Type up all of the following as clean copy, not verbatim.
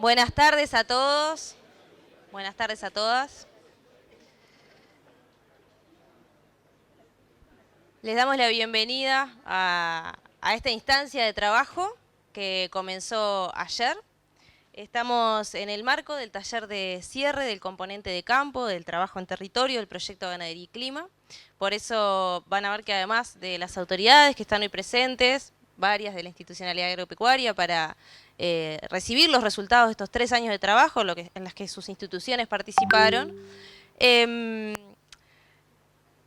Buenas tardes a todos, buenas tardes a todas. Les damos la bienvenida a esta instancia de trabajo que comenzó ayer. Estamos en el marco del taller de cierre del componente de campo, del trabajo en territorio, del proyecto Ganadería y Clima. Por eso van a ver que además de las autoridades que están hoy presentes, varias de la institucionalidad agropecuaria, para recibir los resultados de estos 3 años de trabajo en las que sus instituciones participaron.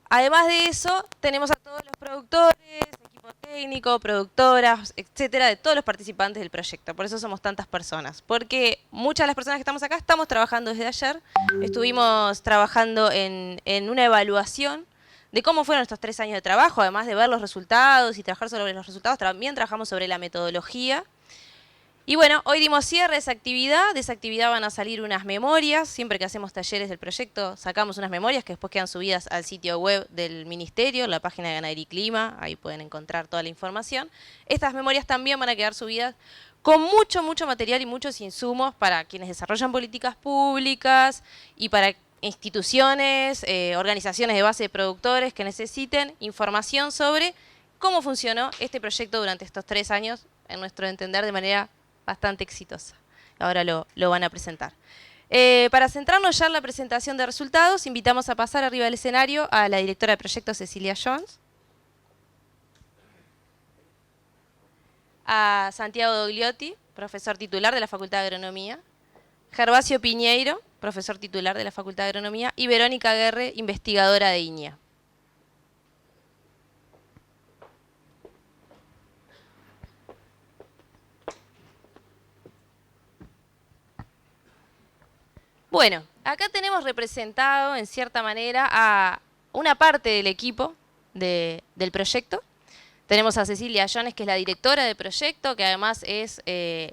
Además de eso, tenemos a todos los productores, equipo técnico, productoras, etcétera, de todos los participantes del proyecto. Por eso somos tantas personas. Porque muchas de las personas que estamos acá estamos trabajando desde ayer. Estuvimos trabajando en una evaluación de cómo fueron estos 3 años de trabajo, además de ver los resultados y trabajar sobre los resultados, también trabajamos sobre la metodología. Y bueno, hoy dimos cierre a esa actividad. De esa actividad van a salir unas memorias. Siempre que hacemos talleres del proyecto sacamos unas memorias que después quedan subidas al sitio web del Ministerio, la página de Ganadería y Clima. Ahí pueden encontrar toda la información. Estas memorias también van a quedar subidas con mucho material y muchos insumos para quienes desarrollan políticas públicas y para instituciones, organizaciones de base de productores que necesiten información sobre cómo funcionó este proyecto durante estos 3 años, en nuestro entender, de manera bastante exitosa. Ahora lo van a presentar. Para centrarnos ya en la presentación de resultados, invitamos a pasar arriba del escenario a la directora de proyecto, Cecilia Jones, a Santiago Dogliotti, profesor titular de la Facultad de Agronomía, Gervasio Piñeiro, profesor titular de la Facultad de Agronomía, y Verónica Guerre, investigadora de INIA. Bueno, acá tenemos representado, en cierta manera, a una parte del equipo del proyecto. Tenemos a Cecilia Jones, que es la directora del proyecto, que además es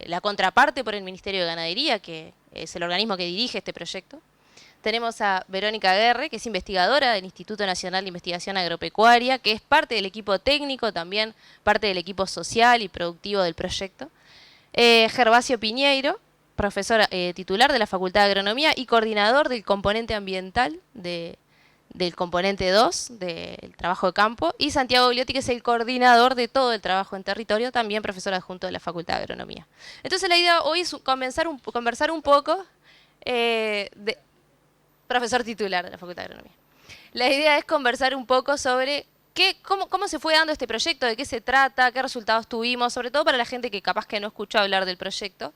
la contraparte por el Ministerio de Ganadería, que es el organismo que dirige este proyecto. Tenemos a Verónica Guerre, que es investigadora del Instituto Nacional de Investigación Agropecuaria, que es parte del equipo técnico, también parte del equipo social y productivo del proyecto. Gervasio Piñeiro, profesor titular de la Facultad de Agronomía y coordinador del componente ambiental del componente 2 del trabajo de campo, y Santiago Dogliotti, que es el coordinador de todo el trabajo en territorio, también profesor adjunto de la Facultad de Agronomía. Entonces la idea hoy es conversar un poco, profesor titular de la Facultad de Agronomía. La idea es conversar un poco sobre cómo se fue dando este proyecto, de qué se trata, qué resultados tuvimos, sobre todo para la gente que capaz que no escuchó hablar del proyecto.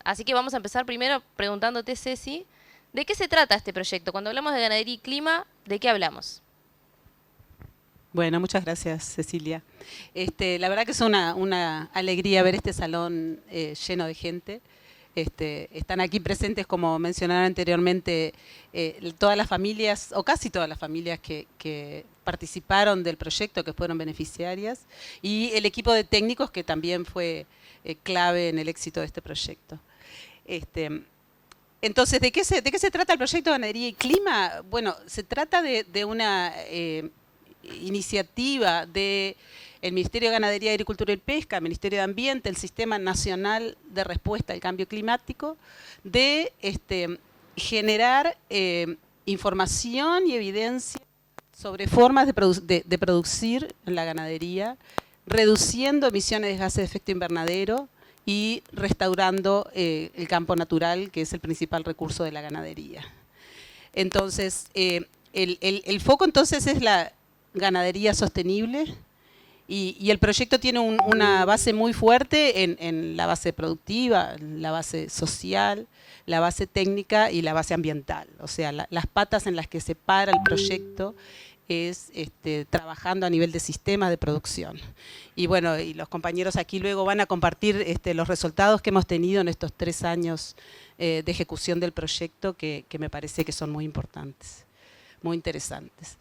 Así que vamos a empezar primero preguntándote, Ceci, ¿de qué se trata este proyecto? Cuando hablamos de ganadería y clima, ¿de qué hablamos? Bueno, muchas gracias, Cecilia. La verdad que es una alegría ver este salón lleno de gente. Están aquí presentes, como mencionaron anteriormente, todas las familias, o casi todas las familias que participaron del proyecto, que fueron beneficiarias, y el equipo de técnicos que también fue clave en el éxito de este proyecto. Entonces, ¿de qué se trata el proyecto Ganadería y Clima? Bueno, se trata de una iniciativa del Ministerio de Ganadería, Agricultura y Pesca, el Ministerio de Ambiente, el Sistema Nacional de Respuesta al Cambio Climático, de generar información y evidencia sobre formas de producir en la ganadería, reduciendo emisiones de gases de efecto invernadero y restaurando el campo natural, que es el principal recurso de la ganadería. Entonces, el foco entonces es la ganadería sostenible, y el proyecto tiene una base muy fuerte en la base productiva, la base social, la base técnica y la base ambiental. O sea, las patas en las que se para el proyecto es trabajando a nivel de sistemas de producción. Y bueno, y los compañeros aquí luego van a compartir los resultados que hemos tenido en estos 3 años de ejecución del proyecto, que me parece que son muy importantes, muy interesantes.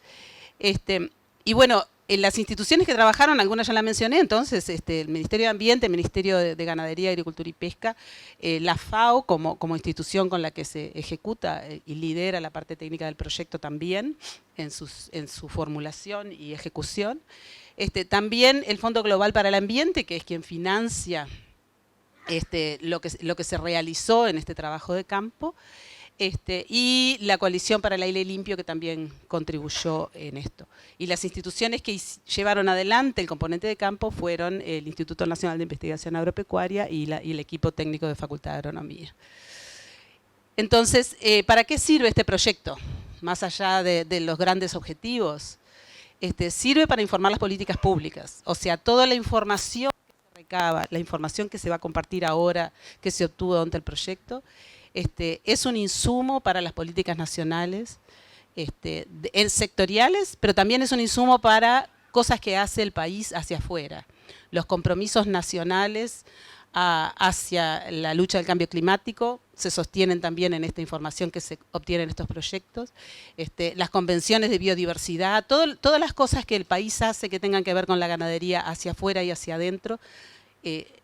Y bueno, en las instituciones que trabajaron, algunas ya las mencioné, entonces el Ministerio de Ambiente, el Ministerio de Ganadería, Agricultura y Pesca, la FAO como institución con la que se ejecuta y lidera la parte técnica del proyecto también, en su formulación y ejecución. También el Fondo Global para el Ambiente, que es quien financia lo que se realizó en este trabajo de campo, y la Coalición para el Aire Limpio, que también contribuyó en esto. Y las instituciones que llevaron adelante el componente de campo fueron el Instituto Nacional de Investigación Agropecuaria y el equipo técnico de Facultad de Agronomía. Entonces, ¿para qué sirve este proyecto? Más allá de los grandes objetivos, sirve para informar las políticas públicas. O sea, toda la información que se recaba, la información que se va a compartir ahora, que se obtuvo durante el proyecto, es un insumo para las políticas nacionales, sectoriales, pero también es un insumo para cosas que hace el país hacia afuera. Los compromisos nacionales hacia la lucha del cambio climático se sostienen también en esta información que se obtiene en estos proyectos. Las convenciones de biodiversidad, todas las cosas que el país hace que tengan que ver con la ganadería hacia afuera y hacia adentro,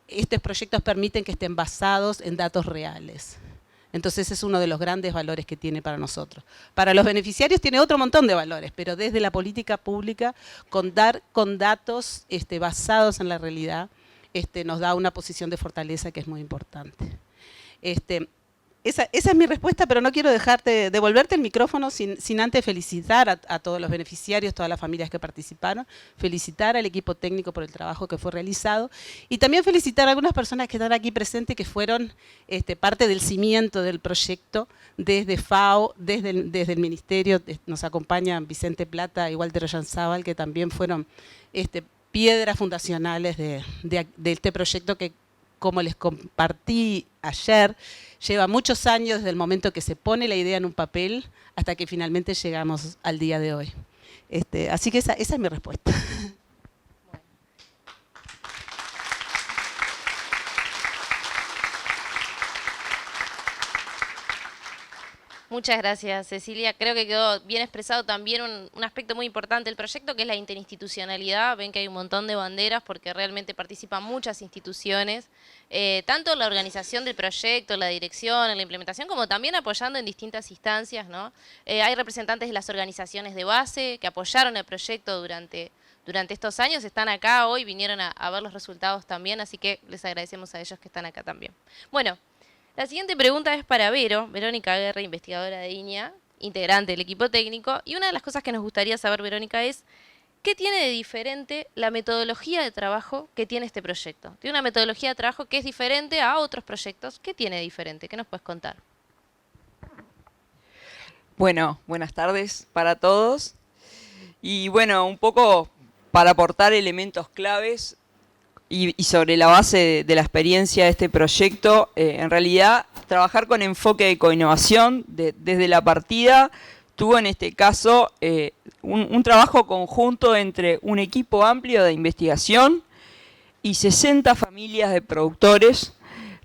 estos proyectos permiten que estén basados en datos reales. Entonces es uno de los grandes valores que tiene para nosotros. Para los beneficiarios tiene otro montón de valores, pero desde la política pública, contar con datos basados en la realidad, nos da una posición de fortaleza que es muy importante. Esa es mi respuesta, pero no quiero devolverte el micrófono sin antes felicitar a todos los beneficiarios, todas las familias que participaron, felicitar al equipo técnico por el trabajo que fue realizado y también felicitar a algunas personas que están aquí presentes que fueron parte del cimiento del proyecto desde FAO, desde el Ministerio. Nos acompañan Vicente Plata y Walter Ollanzábal, que también fueron piedras fundacionales de este proyecto que, como les compartí ayer, lleva muchos años desde el momento que se pone la idea en un papel hasta que finalmente llegamos al día de hoy. Así que esa es mi respuesta. Muchas gracias, Cecilia. Creo que quedó bien expresado también un aspecto muy importante del proyecto, que es la interinstitucionalidad. Ven que hay un montón de banderas porque realmente participan muchas instituciones, tanto en la organización del proyecto, en la dirección, en la implementación, como también apoyando en distintas instancias, ¿no? Hay representantes de las organizaciones de base que apoyaron el proyecto durante estos años, están acá hoy, vinieron a ver los resultados también, así que les agradecemos a ellos que están acá también. Bueno. La siguiente pregunta es para Verónica Guerra, investigadora de INEA, integrante del equipo técnico. Y una de las cosas que nos gustaría saber, Verónica, es ¿qué tiene de diferente la metodología de trabajo que tiene este proyecto? Tiene una metodología de trabajo que es diferente a otros proyectos. ¿Qué tiene de diferente? ¿Qué nos puedes contar? Bueno, buenas tardes para todos. Y bueno, un poco para aportar elementos claves y sobre la base de la experiencia de este proyecto, en realidad trabajar con enfoque de coinnovación desde la partida tuvo en este caso un trabajo conjunto entre un equipo amplio de investigación y 60 familias de productores,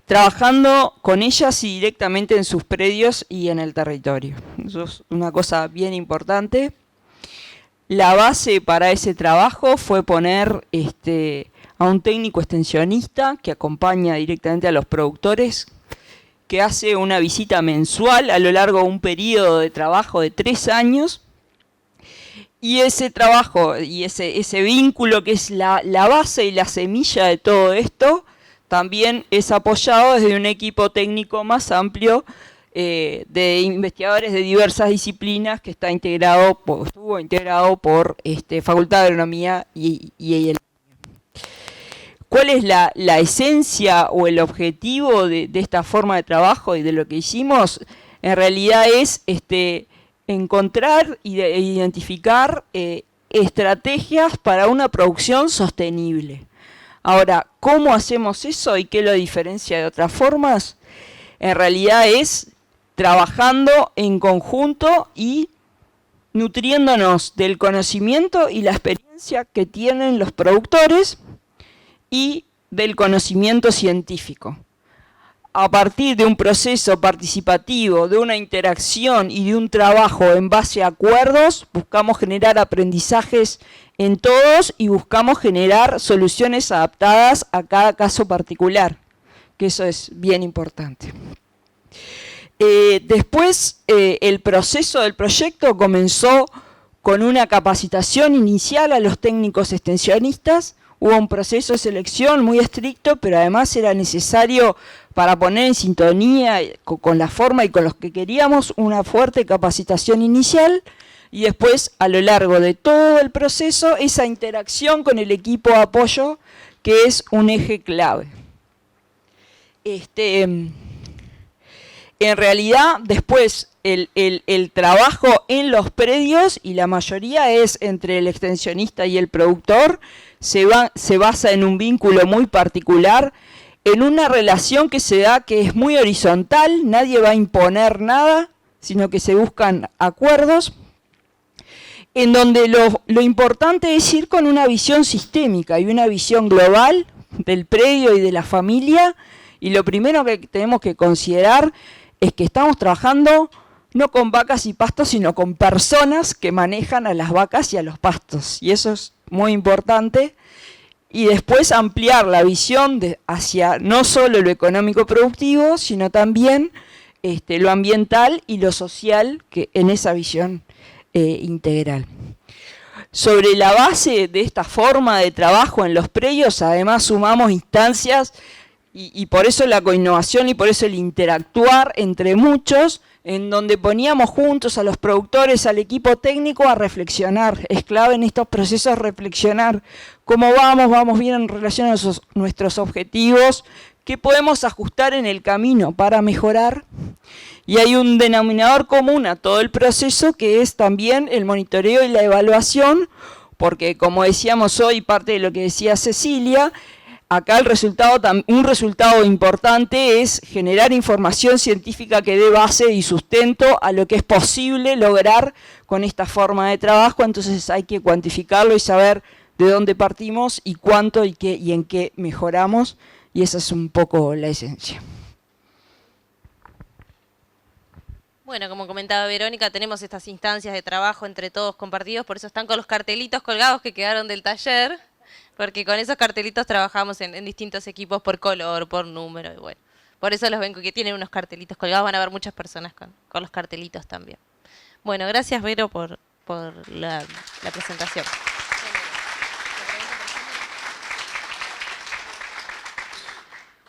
trabajando con ellas y directamente en sus predios y en el territorio. Eso es una cosa bien importante. La base para ese trabajo fue poner a un técnico extensionista que acompaña directamente a los productores, que hace una visita mensual a lo largo de un periodo de trabajo de 3 años. Y ese trabajo y ese vínculo que es la base y la semilla de todo esto, también es apoyado desde un equipo técnico más amplio de investigadores de diversas disciplinas que estuvo integrado por Facultad de Agronomía y el. ¿Cuál es la esencia o el objetivo de esta forma de trabajo y de lo que hicimos? En realidad es encontrar e identificar estrategias para una producción sostenible. Ahora, ¿cómo hacemos eso y qué lo diferencia de otras formas? En realidad es trabajando en conjunto y nutriéndonos del conocimiento y la experiencia que tienen los productores y del conocimiento científico. A partir de un proceso participativo, de una interacción y de un trabajo en base a acuerdos, buscamos generar aprendizajes en todos y buscamos generar soluciones adaptadas a cada caso particular, que eso es bien importante. Después, el proceso del proyecto comenzó con una capacitación inicial a los técnicos extensionistas, hubo un proceso de selección muy estricto, pero además era necesario para poner en sintonía con la forma y con los que queríamos una fuerte capacitación inicial y después a lo largo de todo el proceso esa interacción con el equipo de apoyo que es un eje clave. En realidad después el trabajo en los predios, y la mayoría es entre el extensionista y el productor, se basa en un vínculo muy particular, en una relación que se da que es muy horizontal, nadie va a imponer nada, sino que se buscan acuerdos, en donde lo importante es ir con una visión sistémica y una visión global del predio y de la familia, y lo primero que tenemos que considerar es que estamos trabajando no con vacas y pastos, sino con personas que manejan a las vacas y a los pastos, y eso es muy importante. Y después ampliar la visión hacia no solo lo económico productivo, sino también lo ambiental y lo social, que en esa visión integral. Sobre la base de esta forma de trabajo en los predios, además sumamos instancias, y por eso la coinnovación y por eso el interactuar entre muchos, en donde poníamos juntos a los productores, al equipo técnico a reflexionar. Es clave en estos procesos reflexionar cómo vamos bien en relación a nuestros objetivos, qué podemos ajustar en el camino para mejorar. Y hay un denominador común a todo el proceso que es también el monitoreo y la evaluación, porque como decíamos hoy, parte de lo que decía Cecilia, acá un resultado importante es generar información científica que dé base y sustento a lo que es posible lograr con esta forma de trabajo, entonces hay que cuantificarlo y saber de dónde partimos y cuánto y en qué mejoramos, y esa es un poco la esencia. Bueno, como comentaba Verónica, tenemos estas instancias de trabajo entre todos compartidos, por eso están con los cartelitos colgados que quedaron del taller, porque con esos cartelitos trabajamos en distintos equipos por color, por número, y bueno. Por eso los ven que tienen unos cartelitos colgados, van a ver muchas personas con los cartelitos también. Bueno, gracias Vero por la presentación.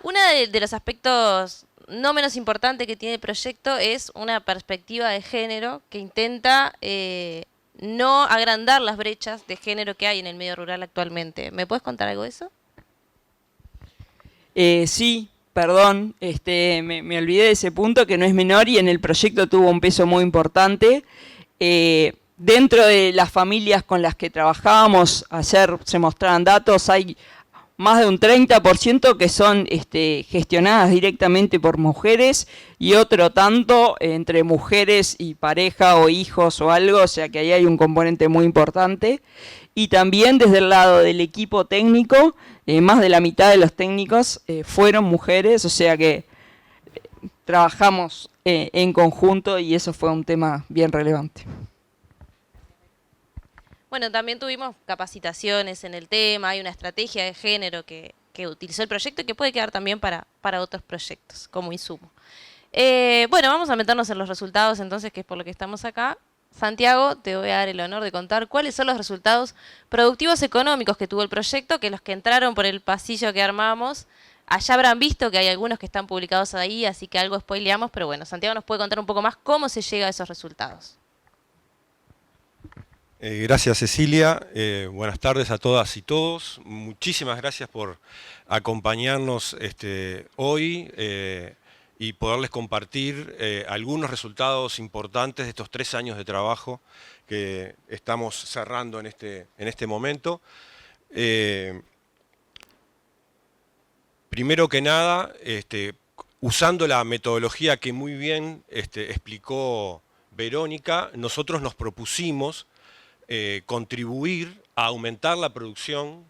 Uno de los aspectos no menos importante que tiene el proyecto es una perspectiva de género que intenta no agrandar las brechas de género que hay en el medio rural actualmente. ¿Me puedes contar algo de eso? Sí, perdón, me olvidé de ese punto que no es menor y en el proyecto tuvo un peso muy importante. Dentro de las familias con las que trabajábamos, ayer se mostraban datos, hay más de un 30% que son gestionadas directamente por mujeres y otro tanto entre mujeres y pareja o hijos o algo, o sea que ahí hay un componente muy importante. Y también desde el lado del equipo técnico, más de la mitad de los técnicos fueron mujeres, o sea que trabajamos en conjunto y eso fue un tema bien relevante. Bueno, también tuvimos capacitaciones en el tema, hay una estrategia de género que utilizó el proyecto y que puede quedar también para otros proyectos como insumo. Bueno, vamos a meternos en los resultados entonces, que es por lo que estamos acá. Santiago, te voy a dar el honor de contar cuáles son los resultados productivos económicos que tuvo el proyecto, que los que entraron por el pasillo que armamos, allá habrán visto que hay algunos que están publicados ahí, así que algo spoileamos, pero bueno, Santiago nos puede contar un poco más cómo se llega a esos resultados. Gracias Cecilia, buenas tardes a todas y todos. Muchísimas gracias por acompañarnos hoy y poderles compartir algunos resultados importantes de estos 3 años de trabajo que estamos cerrando en este momento. Primero que nada, usando la metodología que muy bien explicó Verónica, nosotros nos propusimos contribuir a aumentar la producción,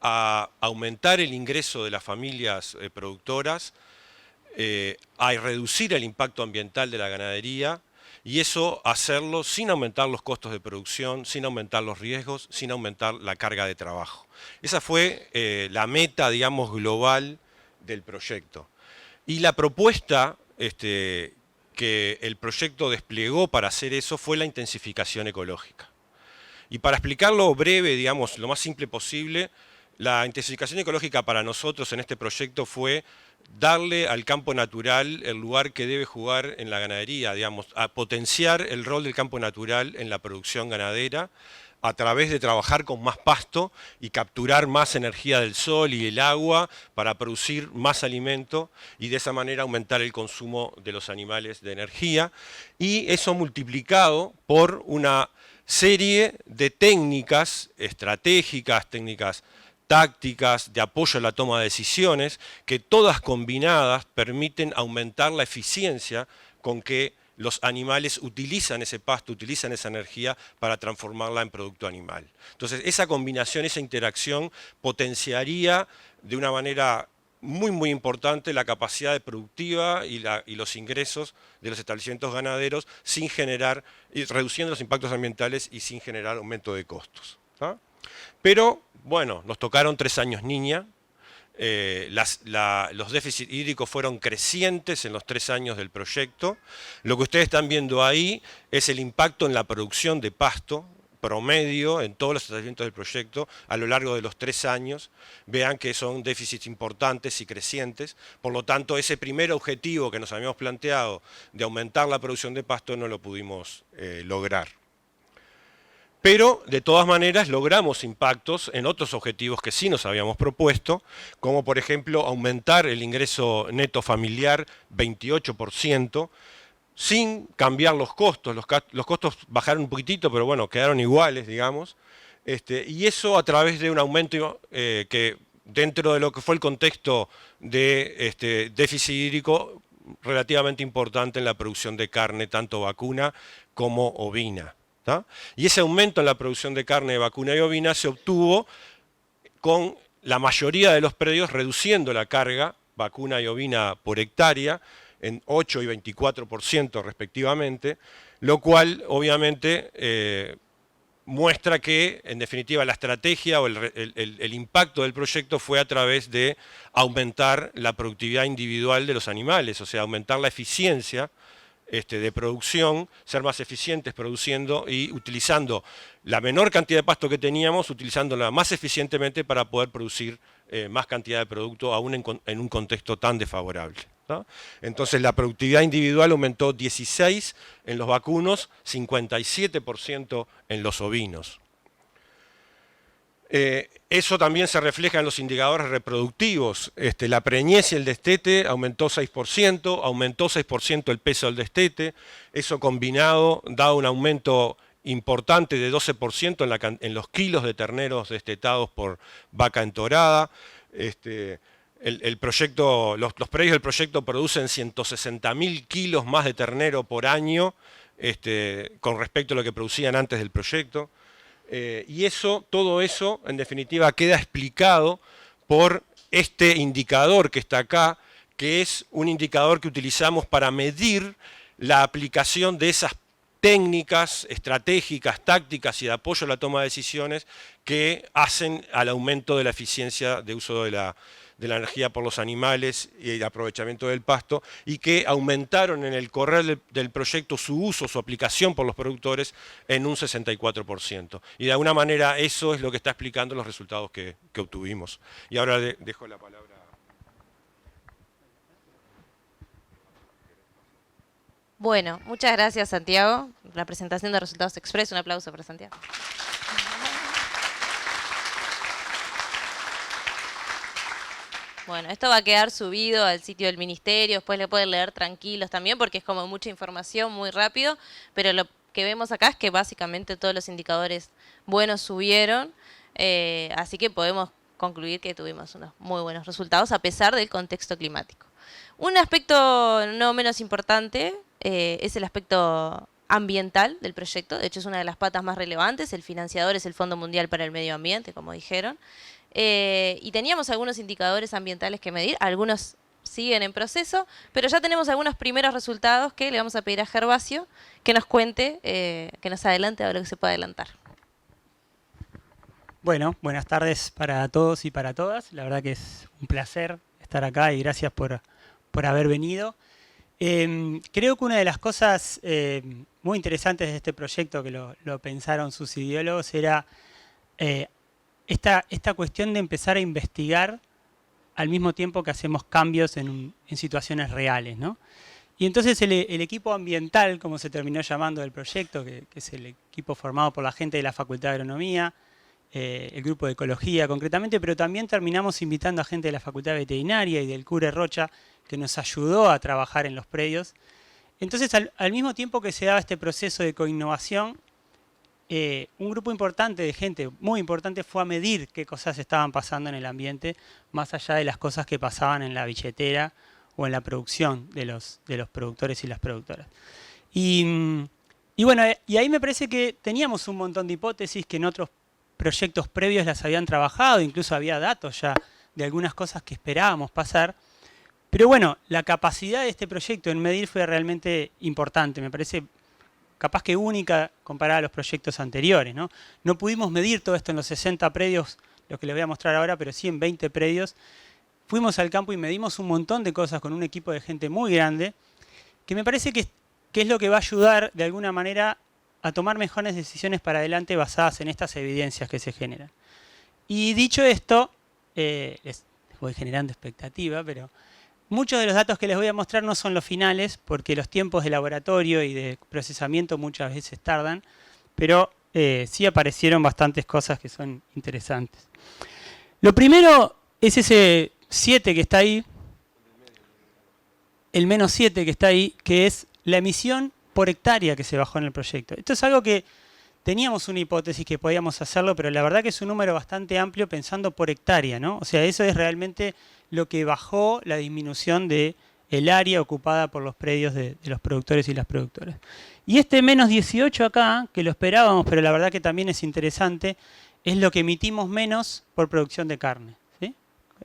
a aumentar el ingreso de las familias productoras, a reducir el impacto ambiental de la ganadería y eso hacerlo sin aumentar los costos de producción, sin aumentar los riesgos, sin aumentar la carga de trabajo. Esa fue la meta, digamos, global del proyecto. Y la propuesta que el proyecto desplegó para hacer eso fue la intensificación ecológica. Y para explicarlo breve, digamos, lo más simple posible, La intensificación ecológica para nosotros en este proyecto fue darle al campo natural el lugar que debe jugar en la ganadería, digamos, a potenciar el rol del campo natural en la producción ganadera a través de trabajar con más pasto y capturar más energía del sol y el agua para producir más alimento y de esa manera aumentar el consumo de los animales de energía, y eso multiplicado por una serie de técnicas estratégicas, técnicas tácticas de apoyo a la toma de decisiones, que todas combinadas permiten aumentar la eficiencia con que los animales utilizan ese pasto, utilizan esa energía para transformarla en producto animal. Entonces, esa combinación, esa interacción potenciaría de una manera muy importante la capacidad productiva y los ingresos de los establecimientos ganaderos sin generar, reduciendo los impactos ambientales y sin generar aumento de costos, ¿tá? Pero, bueno, nos tocaron 3 años niña. Los déficits hídricos fueron crecientes en los 3 años del proyecto. Lo que ustedes están viendo ahí es el impacto en la producción de pasto promedio en todos los establecimientos del proyecto a lo largo de los 3 años. Vean que son déficits importantes y crecientes. Por lo tanto, ese primer objetivo que nos habíamos planteado de aumentar la producción de pasto no lo pudimos lograr. Pero, de todas maneras, logramos impactos en otros objetivos que sí nos habíamos propuesto, como por ejemplo aumentar el ingreso neto familiar 28%, sin cambiar los costos. Los costos bajaron un poquitito, pero bueno, quedaron iguales, digamos. Y eso a través de un aumento que dentro de lo que fue el contexto de déficit hídrico relativamente importante en la producción de carne, tanto vacuna como ovina. ¿tá? Y ese aumento en la producción de carne de vacuna y ovina se obtuvo con la mayoría de los predios reduciendo la carga vacuna y ovina por hectárea en 8 y 24% respectivamente, lo cual obviamente muestra que en definitiva la estrategia o el impacto del proyecto fue a través de aumentar la productividad individual de los animales, o sea, aumentar la eficiencia de producción, ser más eficientes produciendo y utilizando la menor cantidad de pasto que teníamos, utilizándola más eficientemente para poder producir más cantidad de producto aún en un contexto tan desfavorable, ¿no? Entonces la productividad individual aumentó 16 en los vacunos, 57% en los ovinos. Eso también se refleja en los indicadores reproductivos. La preñez y el destete aumentó 6% el peso del destete. Eso combinado da un aumento importante de 12% en los kilos de terneros destetados por vaca entorada. Los predios del proyecto producen 160.000 kilos más de ternero por año con respecto a lo que producían antes del proyecto. Y todo eso, en definitiva, queda explicado por este indicador que está acá, que es un indicador que utilizamos para medir la aplicación de esas técnicas estratégicas, tácticas y de apoyo a la toma de decisiones que hacen al aumento de la eficiencia de uso de la energía por los animales y el aprovechamiento del pasto, y que aumentaron en el correr del proyecto su uso, su aplicación por los productores en un 64%. Y de alguna manera eso es lo que está explicando los resultados que obtuvimos. Y ahora dejo la palabra. Bueno, muchas gracias, Santiago. La presentación de Resultados Express. Un aplauso para Santiago. Bueno, esto va a quedar subido al sitio del ministerio, después le pueden leer tranquilos también porque es como mucha información, muy rápido, pero lo que vemos acá es que básicamente todos los indicadores buenos subieron, así que podemos concluir que tuvimos unos muy buenos resultados a pesar del contexto climático. Un aspecto no menos importante es el aspecto ambiental del proyecto, de hecho es una de las patas más relevantes, el financiador es el Fondo Mundial para el Medio Ambiente, como dijeron. Y teníamos algunos indicadores ambientales que medir, algunos siguen en proceso, pero ya tenemos algunos primeros resultados que le vamos a pedir a Gervasio que nos cuente, que nos adelante a lo que se puede adelantar. Bueno, buenas tardes para todos y para todas. La verdad que es un placer estar acá y gracias por haber venido. Creo que una de las cosas muy interesantes de este proyecto, que lo pensaron sus ideólogos, era esta cuestión de empezar a investigar al mismo tiempo que hacemos cambios en situaciones reales, ¿no? Y entonces el equipo ambiental, como se terminó llamando del proyecto, que es el equipo formado por la gente de la Facultad de Agronomía, el grupo de Ecología concretamente, pero también terminamos invitando a gente de la Facultad de Veterinaria y del CURE Rocha, que nos ayudó a trabajar en los predios. Entonces, al mismo tiempo que se daba este proceso de coinnovación, un grupo importante de gente, muy importante, fue a medir qué cosas estaban pasando en el ambiente, más allá de las cosas que pasaban en la billetera o en la producción de los productores y las productoras. Y bueno, y ahí me parece que teníamos un montón de hipótesis que en otros proyectos previos las habían trabajado, incluso había datos ya de algunas cosas que esperábamos pasar. Pero bueno, la capacidad de este proyecto en medir fue realmente importante, me parece capaz que única comparada a los proyectos anteriores, ¿no? No pudimos medir todo esto en los 60 predios, lo que les voy a mostrar ahora, pero sí en 20 predios. Fuimos al campo y medimos un montón de cosas con un equipo de gente muy grande, que me parece que es lo que va a ayudar de alguna manera a tomar mejores decisiones para adelante basadas en estas evidencias que se generan. Y dicho esto, les voy generando expectativa, pero muchos de los datos que les voy a mostrar no son los finales, porque los tiempos de laboratorio y de procesamiento muchas veces tardan, pero sí aparecieron bastantes cosas que son interesantes. Lo primero es ese 7 que está ahí, el menos 7 que está ahí, que es la emisión por hectárea que se bajó en el proyecto. Esto es algo que teníamos una hipótesis que podíamos hacerlo, pero la verdad que es un número bastante amplio pensando por hectárea, ¿no? O sea, eso es realmente lo que bajó la disminución del área ocupada por los predios de los productores y las productoras. Y este menos 18 acá, que lo esperábamos, pero la verdad que también es interesante, es lo que emitimos menos por producción de carne, ¿sí?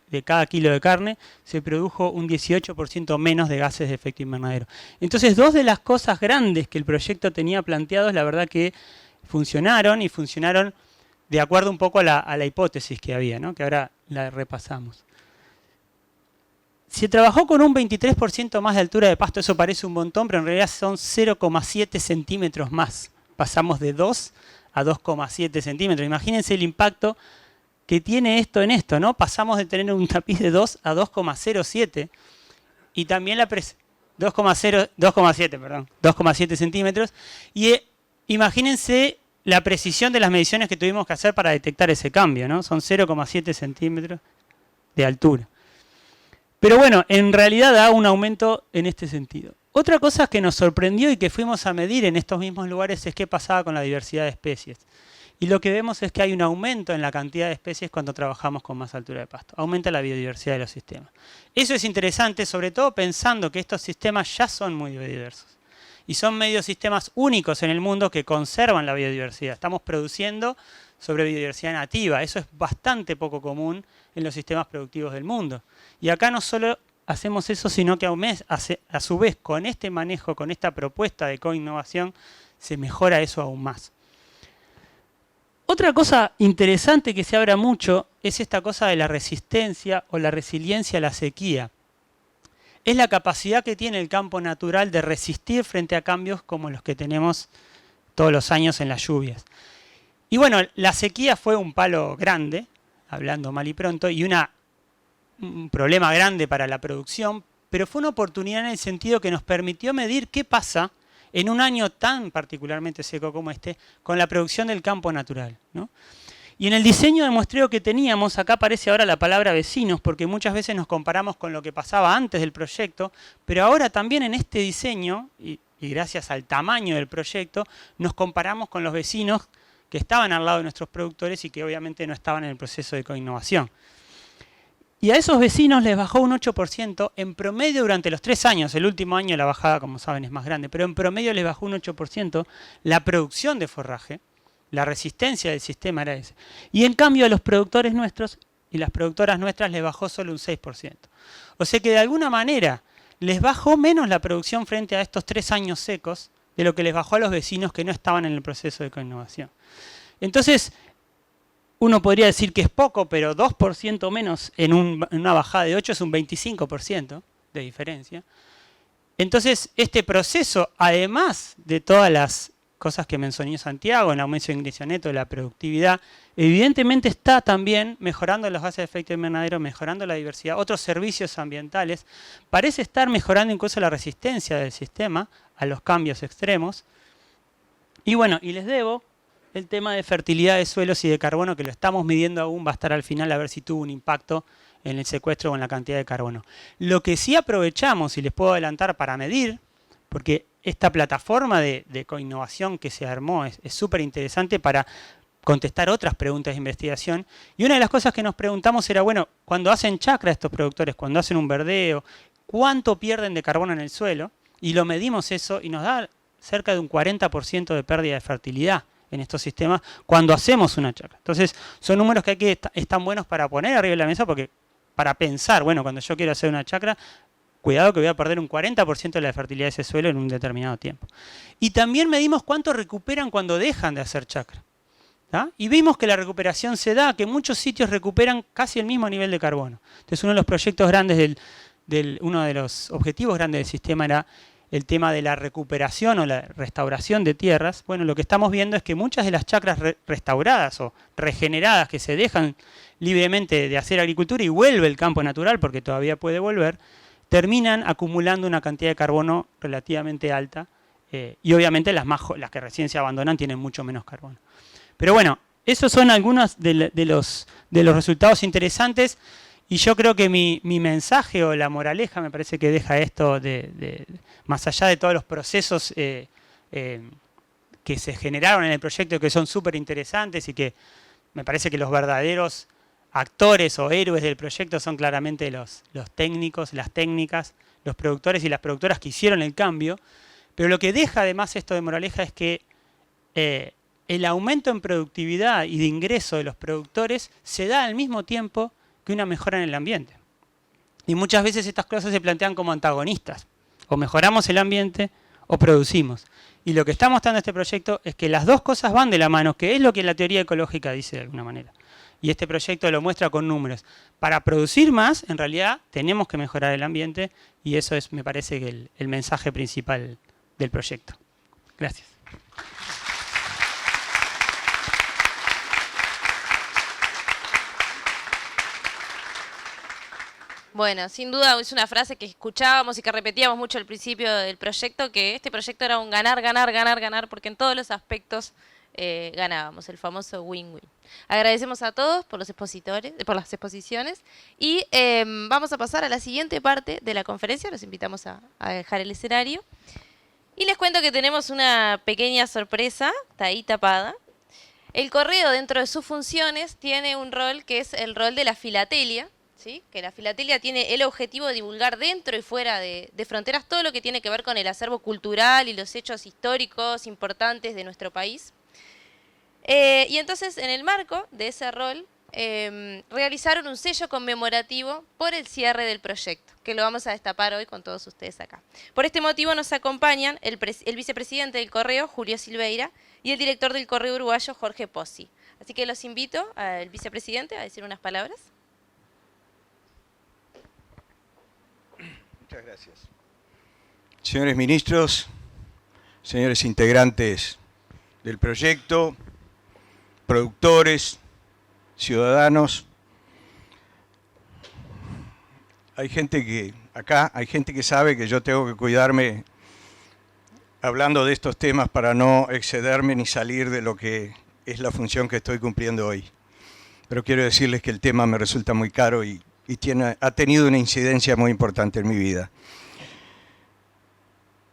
De cada kilo de carne se produjo un 18% menos de gases de efecto invernadero. Entonces, dos de las cosas grandes que el proyecto tenía planteados, la verdad que funcionaron, y funcionaron de acuerdo un poco a la hipótesis que había, ¿no? Que ahora la repasamos. Se trabajó con un 23% más de altura de pasto, eso parece un montón, pero en realidad son 0,7 centímetros más. Pasamos de 2 a 2,7 centímetros. Imagínense el impacto que tiene esto en esto, ¿no? Pasamos de tener un tapiz de 2 a 2,07 y también la presión 2,7 centímetros. Y imagínense la precisión de las mediciones que tuvimos que hacer para detectar ese cambio, ¿no? Son 0,7 centímetros de altura. Pero bueno, en realidad da un aumento en este sentido. Otra cosa que nos sorprendió y que fuimos a medir en estos mismos lugares es qué pasaba con la diversidad de especies. Y lo que vemos es que hay un aumento en la cantidad de especies cuando trabajamos con más altura de pasto. Aumenta la biodiversidad de los sistemas. Eso es interesante, sobre todo pensando que estos sistemas ya son muy biodiversos. Y son medio sistemas únicos en el mundo que conservan la biodiversidad. Estamos produciendo sobre biodiversidad nativa. Eso es bastante poco común en los sistemas productivos del mundo. Y acá no solo hacemos eso, sino que a su vez con este manejo, con esta propuesta de coinnovación, se mejora eso aún más. Otra cosa interesante que se habla mucho es esta cosa de la resistencia o la resiliencia a la sequía. Es la capacidad que tiene el campo natural de resistir frente a cambios como los que tenemos todos los años en las lluvias. Y bueno, la sequía fue un palo grande, hablando mal y pronto, y un problema grande para la producción, pero fue una oportunidad en el sentido que nos permitió medir qué pasa en un año tan particularmente seco como este, con la producción del campo natural, ¿no? Y en el diseño de muestreo que teníamos, acá aparece ahora la palabra vecinos, porque muchas veces nos comparamos con lo que pasaba antes del proyecto, pero ahora también en este diseño, y gracias al tamaño del proyecto, nos comparamos con los vecinos que estaban al lado de nuestros productores y que obviamente no estaban en el proceso de coinnovación. Y a esos vecinos les bajó un 8% en promedio durante los 3 años. El último año la bajada, como saben, es más grande, pero en promedio les bajó un 8% la producción de forraje. La resistencia del sistema era ese. Y en cambio a los productores nuestros y las productoras nuestras les bajó solo un 6%. O sea que de alguna manera les bajó menos la producción frente a estos 3 años secos de lo que les bajó a los vecinos que no estaban en el proceso de coinnovación. Entonces, uno podría decir que es poco, pero 2% menos en una bajada de 8 es un 25% de diferencia. Entonces, este proceso, además de todas las cosas que mencionó Santiago, en el aumento de ingreso neto, la productividad, evidentemente está también mejorando los gases de efecto invernadero, mejorando la diversidad, otros servicios ambientales, parece estar mejorando incluso la resistencia del sistema a los cambios extremos. Y bueno, y les debo el tema de fertilidad de suelos y de carbono, que lo estamos midiendo aún, va a estar al final a ver si tuvo un impacto en el secuestro o en la cantidad de carbono. Lo que sí aprovechamos, y les puedo adelantar para medir, porque esta plataforma de coinnovación que se armó es súper interesante para contestar otras preguntas de investigación. Y una de las cosas que nos preguntamos era, bueno, cuando hacen chacra estos productores, cuando hacen un verdeo, ¿cuánto pierden de carbono en el suelo? Y lo medimos eso y nos da cerca de un 40% de pérdida de fertilidad en estos sistemas cuando hacemos una chacra. Entonces, son números que están buenos para poner arriba de la mesa, porque para pensar, bueno, cuando yo quiero hacer una chacra, cuidado que voy a perder un 40% de la fertilidad de ese suelo en un determinado tiempo. Y también medimos cuánto recuperan cuando dejan de hacer chacra. ¿Ah? Y vimos que la recuperación se da, que muchos sitios recuperan casi el mismo nivel de carbono. Entonces, uno de los proyectos grandes uno de los objetivos grandes del sistema era el tema de la recuperación o la restauración de tierras. Bueno, lo que estamos viendo es que muchas de las chacras restauradas o regeneradas que se dejan libremente de hacer agricultura y vuelve el campo natural, porque todavía puede volver, terminan acumulando una cantidad de carbono relativamente alta, y obviamente las que recién se abandonan tienen mucho menos carbono. Pero bueno, esos son algunos de los resultados interesantes, y yo creo que mi mensaje o la moraleja me parece que deja esto, más allá de todos los procesos que se generaron en el proyecto, que son súper interesantes y que me parece que los verdaderos actores o héroes del proyecto son claramente los técnicos, las técnicas, los productores y las productoras que hicieron el cambio. Pero lo que deja además esto de moraleja es que el aumento en productividad y de ingreso de los productores se da al mismo tiempo que una mejora en el ambiente. Y muchas veces estas cosas se plantean como antagonistas. O mejoramos el ambiente o producimos. Y lo que está mostrando este proyecto es que las dos cosas van de la mano, que es lo que la teoría ecológica dice de alguna manera. Y este proyecto lo muestra con números. Para producir más, en realidad, tenemos que mejorar el ambiente, y eso es, me parece, que el mensaje principal del proyecto. Gracias. Bueno, sin duda es una frase que escuchábamos y que repetíamos mucho al principio del proyecto, que este proyecto era un ganar, ganar, ganar, ganar, porque en todos los aspectos ganábamos, el famoso win-win. Agradecemos a todos por los expositores, por las exposiciones, y vamos a pasar a la siguiente parte de la conferencia. Los invitamos a dejar el escenario. Y les cuento que tenemos una pequeña sorpresa, está ahí tapada. El correo, dentro de sus funciones, tiene un rol que es el rol de la filatelia, ¿sí? Que la filatelia tiene el objetivo de divulgar dentro y fuera de fronteras todo lo que tiene que ver con el acervo cultural y los hechos históricos importantes de nuestro país. Y entonces, en el marco de ese rol, realizaron un sello conmemorativo por el cierre del proyecto, que lo vamos a destapar hoy con todos ustedes acá. Por este motivo nos acompañan el vicepresidente del Correo, Julio Silveira, y el director del Correo Uruguayo, Jorge Pozzi. Así que los invito al vicepresidente a decir unas palabras. Muchas gracias. Señores ministros, señores integrantes del proyecto, productores, ciudadanos, hay gente que sabe que yo tengo que cuidarme hablando de estos temas para no excederme ni salir de lo que es la función que estoy cumpliendo hoy. Pero quiero decirles que el tema me resulta muy caro y ha tenido una incidencia muy importante en mi vida.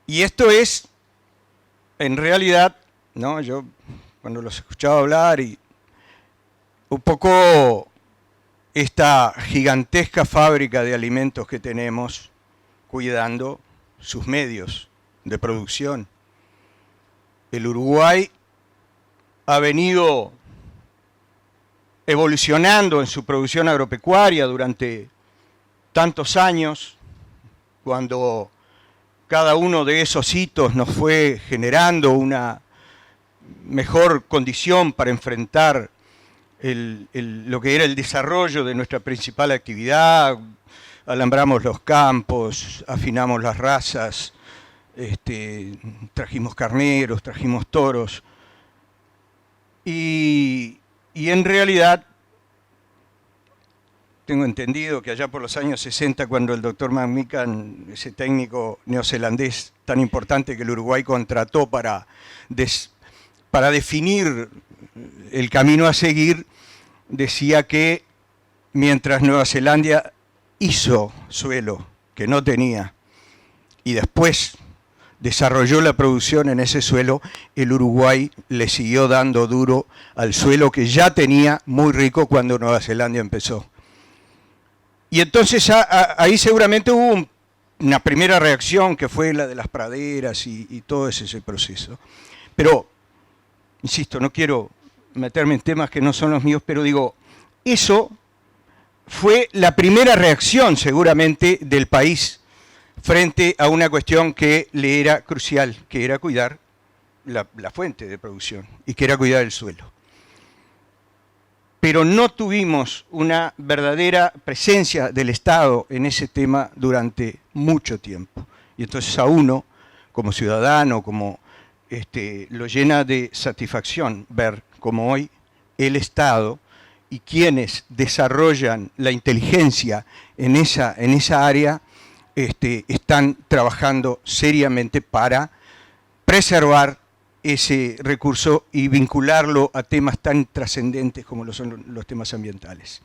Y esto es, en realidad, ¿no? Yo cuando los escuchaba hablar y un poco esta gigantesca fábrica de alimentos que tenemos cuidando sus medios de producción. El Uruguay ha venido evolucionando en su producción agropecuaria durante tantos años, cuando cada uno de esos hitos nos fue generando una mejor condición para enfrentar lo que era el desarrollo de nuestra principal actividad. Alambramos los campos, afinamos las razas, trajimos carneros, trajimos toros, y en realidad tengo entendido que allá por los años 60, cuando el doctor McMillan, ese técnico neozelandés tan importante que el Uruguay contrató para definir el camino a seguir, decía que mientras Nueva Zelanda hizo suelo que no tenía y después desarrolló la producción en ese suelo, el Uruguay le siguió dando duro al suelo que ya tenía muy rico cuando Nueva Zelanda empezó. Y entonces ahí seguramente hubo una primera reacción que fue la de las praderas y todo ese proceso. Pero, insisto, no quiero meterme en temas que no son los míos, pero digo, eso fue la primera reacción seguramente del país frente a una cuestión que le era crucial, que era cuidar la fuente de producción y que era cuidar el suelo. Pero no tuvimos una verdadera presencia del Estado en ese tema durante mucho tiempo. Y entonces a uno, como ciudadano, lo llena de satisfacción ver cómo hoy el Estado y quienes desarrollan la inteligencia en esa área están trabajando seriamente para preservar ese recurso y vincularlo a temas tan trascendentes como lo son los temas ambientales.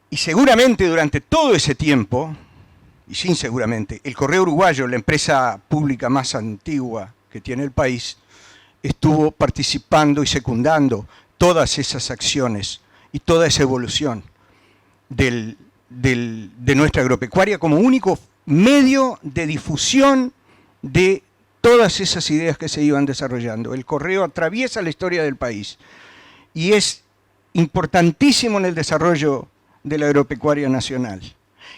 Y seguramente durante todo ese tiempo, y sin seguramente, el Correo Uruguayo, la empresa pública más antigua que tiene el país, estuvo participando y secundando todas esas acciones y toda esa evolución de nuestra agropecuaria como único medio de difusión de todas esas ideas que se iban desarrollando. El correo atraviesa la historia del país y es importantísimo en el desarrollo de la agropecuaria nacional.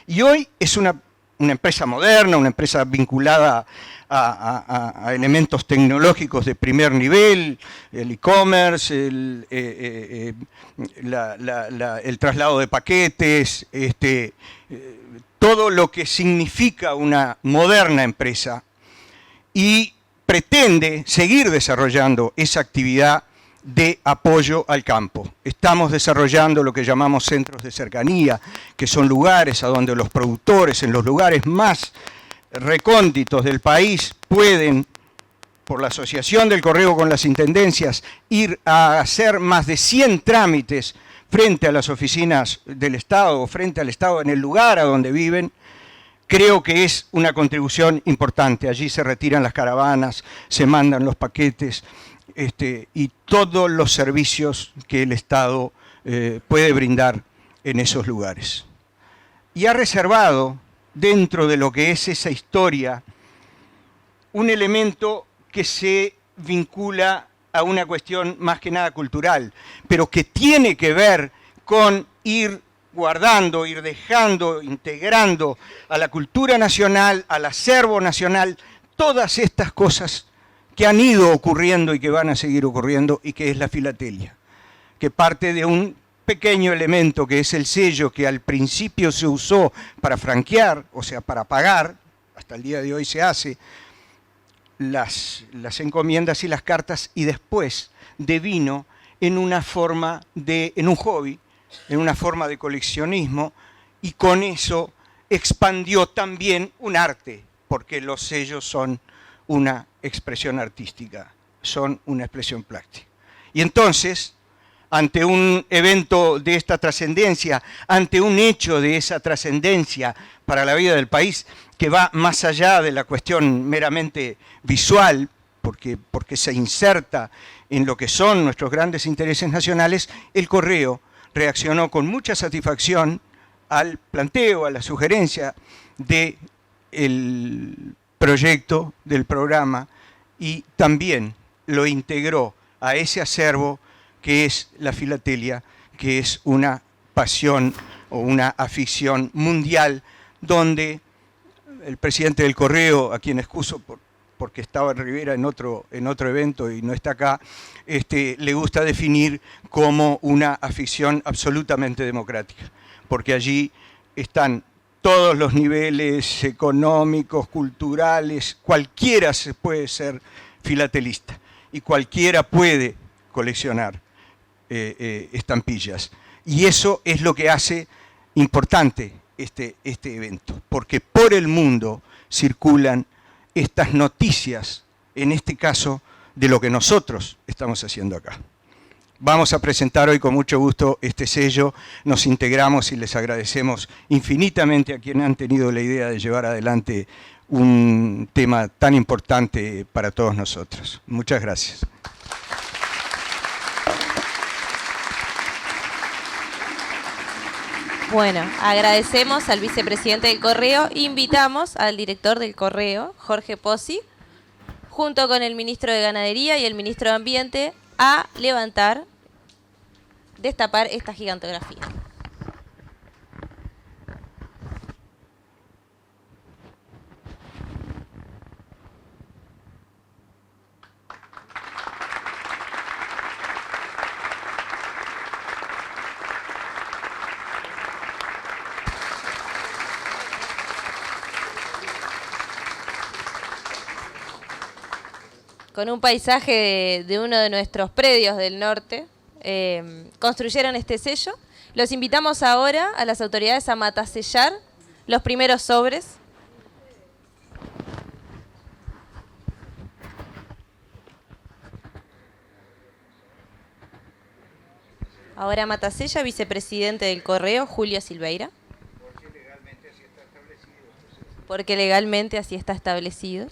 Y hoy es una empresa moderna, una empresa vinculada a elementos tecnológicos de primer nivel, el e-commerce, el traslado de paquetes, todo lo que significa una moderna empresa, y pretende seguir desarrollando esa actividad de apoyo al campo. Estamos desarrollando lo que llamamos centros de cercanía, que son lugares a donde los productores, en los lugares más recónditos del país, pueden, por la asociación del correo con las intendencias, ir a hacer más de 100 trámites frente a las oficinas del Estado o frente al Estado en el lugar a donde viven. Creo que es una contribución importante. Allí se retiran las caravanas, se mandan los paquetes y todos los servicios que el Estado puede brindar en esos lugares. Y ha reservado, dentro de lo que es esa historia, un elemento que se vincula a una cuestión más que nada cultural, pero que tiene que ver con ir guardando, ir dejando, integrando a la cultura nacional, al acervo nacional, todas estas cosas que han ido ocurriendo y que van a seguir ocurriendo, y que es la filatelia, que parte de un pequeño elemento que es el sello que al principio se usó para franquear, o sea, para pagar, hasta el día de hoy se hace, las encomiendas y las cartas, y después devino en una forma en un hobby, en una forma de coleccionismo, y con eso expandió también un arte, porque los sellos son una expresión artística, son una expresión plástica. Y entonces, ante un evento de esta trascendencia, ante un hecho de esa trascendencia para la vida del país, que va más allá de la cuestión meramente visual, porque se inserta en lo que son nuestros grandes intereses nacionales, el correo reaccionó con mucha satisfacción al planteo, a la sugerencia del proyecto, del programa, y también lo integró a ese acervo que es la filatelia, que es una pasión o una afición mundial, donde el presidente del Correo, a quien excuso porque estaba en Rivera en otro evento y no está acá, le gusta definir como una afición absolutamente democrática, porque allí están todos los niveles económicos, culturales, cualquiera se puede ser filatelista y cualquiera puede coleccionar estampillas. Y eso es lo que hace importante este evento, porque por el mundo circulan estas noticias, en este caso, de lo que nosotros estamos haciendo acá. Vamos a presentar hoy con mucho gusto este sello, nos integramos y les agradecemos infinitamente a quienes han tenido la idea de llevar adelante un tema tan importante para todos nosotros. Muchas gracias. Bueno, agradecemos al vicepresidente del Correo, invitamos al director del Correo, Jorge Pozzi, junto con el ministro de Ganadería y el ministro de Ambiente, a destapar esta gigantografía. Con un paisaje de uno de nuestros predios del norte, construyeron este sello. Los invitamos ahora a las autoridades a matasellar los primeros sobres. Ahora matasella, vicepresidente del Correo, Julio Silveira. Porque legalmente así está establecido.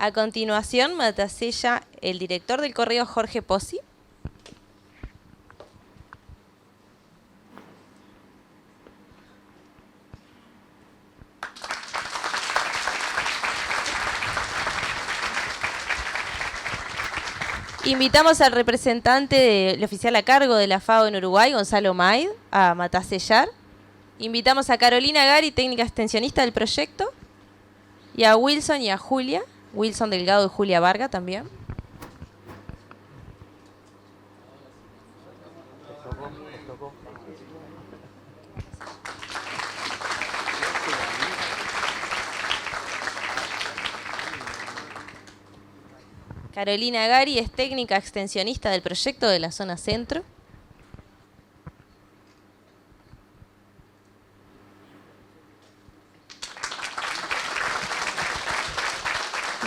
A continuación, matasella el director del Correo, Jorge Pozzi. Invitamos al representante del oficial a cargo de la FAO en Uruguay, Gonzalo Maid, a matasellar. Invitamos a Carolina Gari, técnica extensionista del proyecto, y a Wilson y a Julia. Wilson Delgado y Julia Varga también. Carolina Gari es técnica extensionista del proyecto de la zona centro.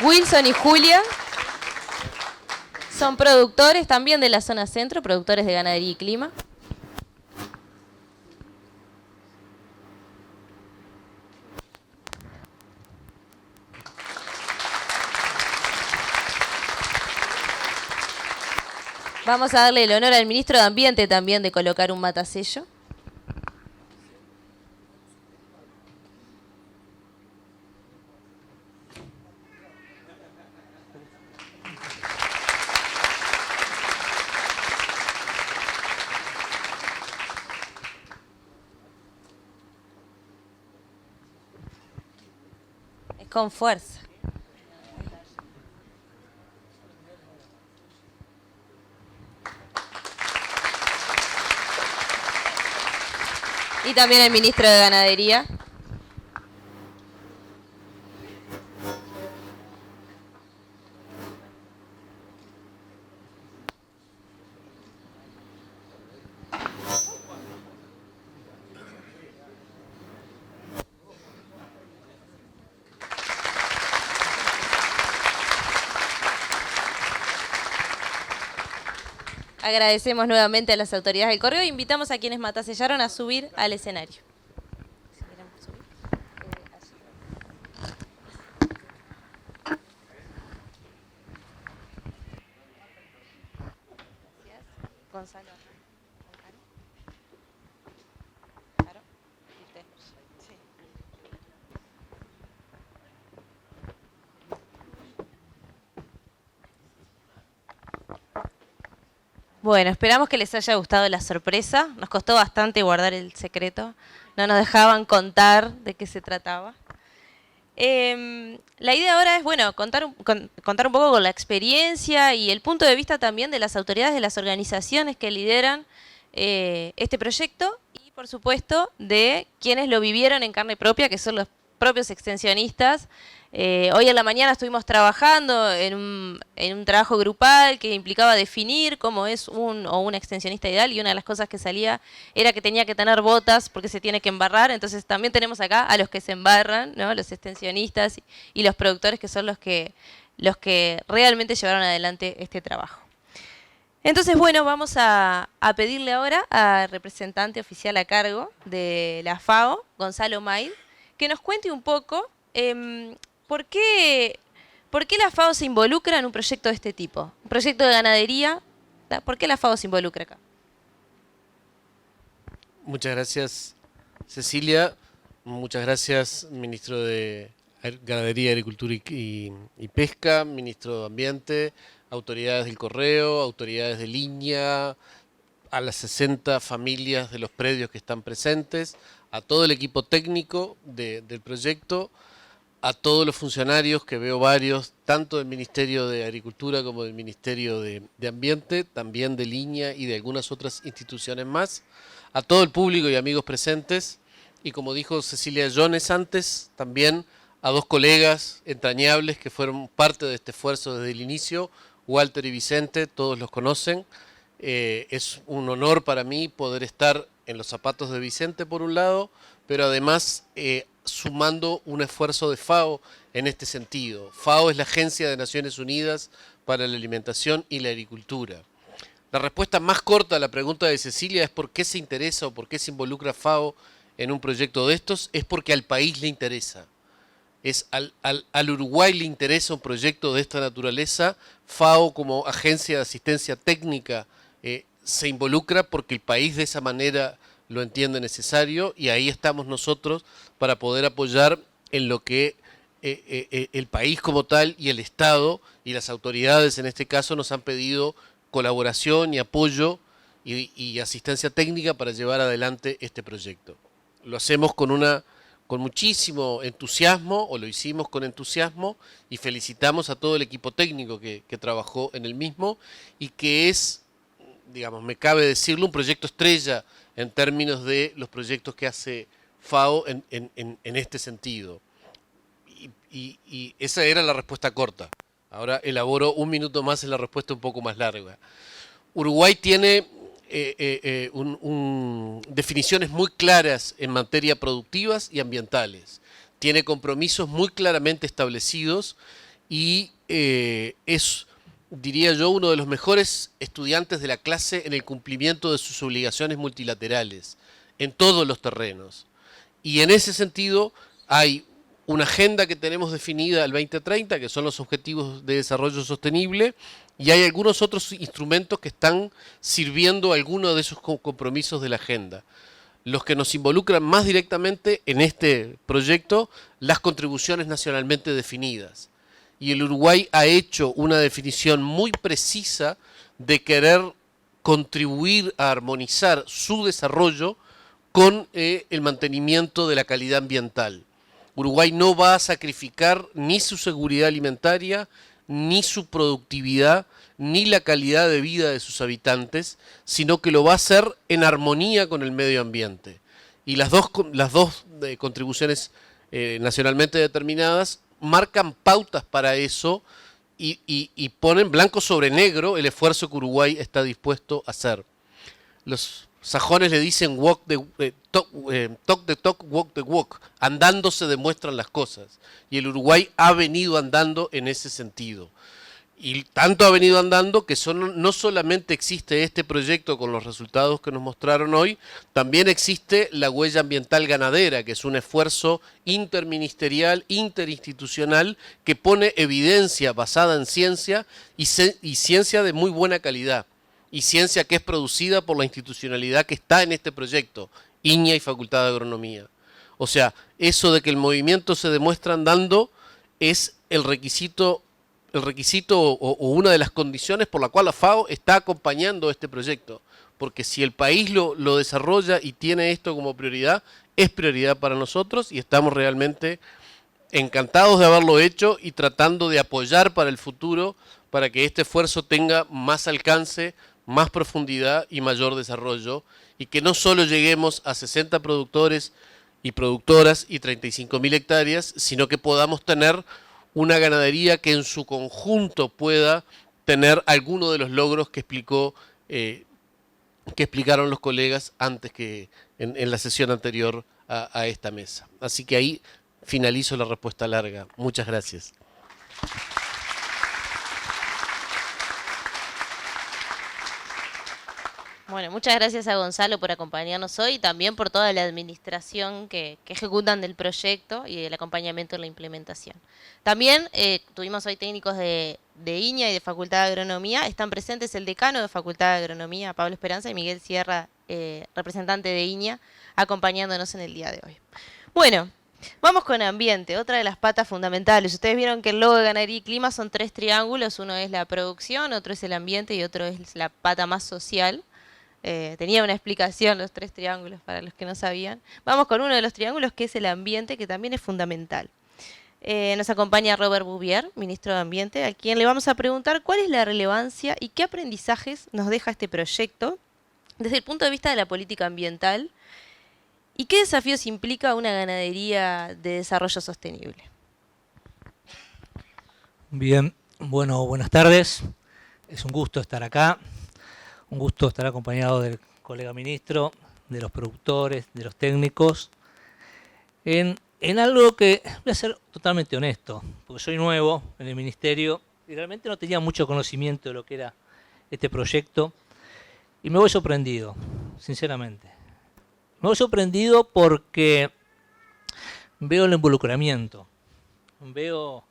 Wilson y Julia son productores también de la zona centro, productores de ganadería y clima. Vamos a darle el honor al ministro de Ambiente también de colocar un matasello. Con fuerza. Y también el ministro de Ganadería. Agradecemos nuevamente a las autoridades del Correo e invitamos a quienes matasellaron a subir al escenario. Gonzalo. Claro. Sí. Bueno, esperamos que les haya gustado la sorpresa. Nos costó bastante guardar el secreto. No nos dejaban contar de qué se trataba. La idea ahora es, bueno, contar un poco con la experiencia y el punto de vista también de las autoridades de las organizaciones que lideran este proyecto y, por supuesto, de quienes lo vivieron en carne propia, que son los propios extensionistas. Hoy en la mañana estuvimos trabajando en un trabajo grupal que implicaba definir cómo es un o una extensionista ideal, y una de las cosas que salía era que tenía que tener botas porque se tiene que embarrar. Entonces también tenemos acá a los que se embarran, ¿no? Los extensionistas y los productores, que son los que realmente llevaron adelante este trabajo. Entonces, bueno, vamos a pedirle ahora al representante oficial a cargo de la FAO, Gonzalo Maid, que nos cuente un poco ¿por qué la FAO se involucra en un proyecto de este tipo? Un proyecto de ganadería. ¿Por qué la FAO se involucra acá? Muchas gracias, Cecilia. Muchas gracias, ministro de Ganadería, Agricultura y Pesca, ministro de Ambiente, autoridades del Correo, autoridades de línea, a las 60 familias de los predios que están presentes, a todo el equipo técnico del proyecto, a todos los funcionarios, que veo varios, tanto del Ministerio de Agricultura como del Ministerio de Ambiente, también de línea y de algunas otras instituciones más, a todo el público y amigos presentes, y como dijo Cecilia Jones antes, también a dos colegas entrañables que fueron parte de este esfuerzo desde el inicio, Walter y Vicente, todos los conocen. Es un honor para mí poder estar en los zapatos de Vicente por un lado, pero además sumando un esfuerzo de FAO en este sentido. FAO es la Agencia de Naciones Unidas para la Alimentación y la Agricultura. La respuesta más corta a la pregunta de Cecilia es por qué se interesa o por qué se involucra FAO en un proyecto de estos, es porque al país le interesa. Al Uruguay le interesa un proyecto de esta naturaleza. FAO, como agencia de asistencia técnica, se involucra porque el país de esa manera lo entiende necesario, y ahí estamos nosotros para poder apoyar en lo que el país como tal y el Estado y las autoridades en este caso nos han pedido colaboración y apoyo y asistencia técnica para llevar adelante este proyecto. Lo hacemos con muchísimo entusiasmo, o lo hicimos con entusiasmo, y felicitamos a todo el equipo técnico que trabajó en el mismo, y que es, digamos, me cabe decirlo, un proyecto estrella en términos de los proyectos que hace FAO en este sentido. Y esa era la respuesta corta. Ahora elaboro un minuto más en la respuesta un poco más larga. Uruguay tiene definiciones muy claras en materia productivas y ambientales. Tiene compromisos muy claramente establecidos y es, diría yo, uno de los mejores estudiantes de la clase en el cumplimiento de sus obligaciones multilaterales en todos los terrenos. Y en ese sentido hay una agenda que tenemos definida al 2030, que son los Objetivos de Desarrollo Sostenible, y hay algunos otros instrumentos que están sirviendo a algunos de esos compromisos de la agenda. Los que nos involucran más directamente en este proyecto, las contribuciones nacionalmente definidas. Y el Uruguay ha hecho una definición muy precisa de querer contribuir a armonizar su desarrollo con el mantenimiento de la calidad ambiental. Uruguay no va a sacrificar ni su seguridad alimentaria, ni su productividad, ni la calidad de vida de sus habitantes, sino que lo va a hacer en armonía con el medio ambiente. Y las dos contribuciones nacionalmente determinadas marcan pautas para eso y ponen blanco sobre negro el esfuerzo que Uruguay está dispuesto a hacer. Los sajones le dicen talk the talk, walk the walk. Andando se demuestran las cosas. Y el Uruguay ha venido andando en ese sentido. Y tanto ha venido andando que no solamente existe este proyecto con los resultados que nos mostraron hoy, también existe la huella ambiental ganadera, que es un esfuerzo interministerial, interinstitucional, que pone evidencia basada en ciencia y ciencia de muy buena calidad. Y ciencia que es producida por la institucionalidad que está en este proyecto, INIA y Facultad de Agronomía. O sea, eso de que el movimiento se demuestra andando es el requisito o una de las condiciones por la cual la FAO está acompañando este proyecto. Porque si el país lo desarrolla y tiene esto como prioridad, es prioridad para nosotros y estamos realmente encantados de haberlo hecho y tratando de apoyar para el futuro, para que este esfuerzo tenga más alcance, más profundidad y mayor desarrollo, y que no solo lleguemos a 60 productores y productoras y 35.000 hectáreas, sino que podamos tener una ganadería que en su conjunto pueda tener alguno de los logros que explicaron los colegas antes que en la sesión anterior a esta mesa. Así que ahí finalizo la respuesta larga. Muchas gracias. Bueno, muchas gracias a Gonzalo por acompañarnos hoy y también por toda la administración que ejecutan del proyecto y el acompañamiento en la implementación. También tuvimos hoy técnicos de INIA y de Facultad de Agronomía. Están presentes el decano de Facultad de Agronomía, Pablo Esperanza, y Miguel Sierra, representante de INIA, acompañándonos en el día de hoy. Bueno, vamos con ambiente, otra de las patas fundamentales. Ustedes vieron que el logo de Ganadería y Clima son 3 triángulos. Uno es la producción, otro es el ambiente y otro es la pata más social. Tenía una explicación los 3 triángulos para los que no sabían. Vamos con uno de los triángulos, que es el ambiente, que también es fundamental. Nos acompaña Robert Bouvier, ministro de Ambiente, a quien le vamos a preguntar cuál es la relevancia y qué aprendizajes nos deja este proyecto desde el punto de vista de la política ambiental y qué desafíos implica una ganadería de desarrollo sostenible. Bien, bueno, buenas tardes. Es un gusto estar acá. Un gusto estar acompañado del colega ministro, de los productores, de los técnicos, en algo que voy a ser totalmente honesto, porque soy nuevo en el ministerio y realmente no tenía mucho conocimiento de lo que era este proyecto y me voy sorprendido, sinceramente. Me voy sorprendido porque veo el involucramiento, veo,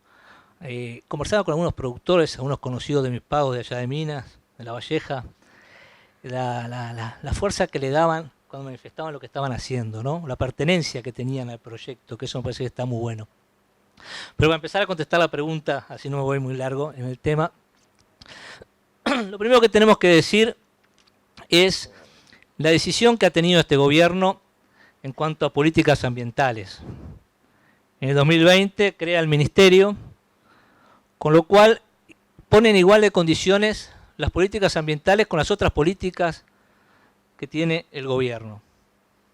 conversaba con algunos productores, algunos conocidos de mis pagos de allá de Minas, de La Valleja, la fuerza que le daban cuando manifestaban lo que estaban haciendo, ¿no? La pertenencia que tenían al proyecto, que eso me parece que está muy bueno. Pero para empezar a contestar la pregunta, así no me voy muy largo en el tema, lo primero que tenemos que decir es la decisión que ha tenido este gobierno en cuanto a políticas ambientales. En el 2020 crea el ministerio, con lo cual pone en igual de condiciones las políticas ambientales con las otras políticas que tiene el gobierno.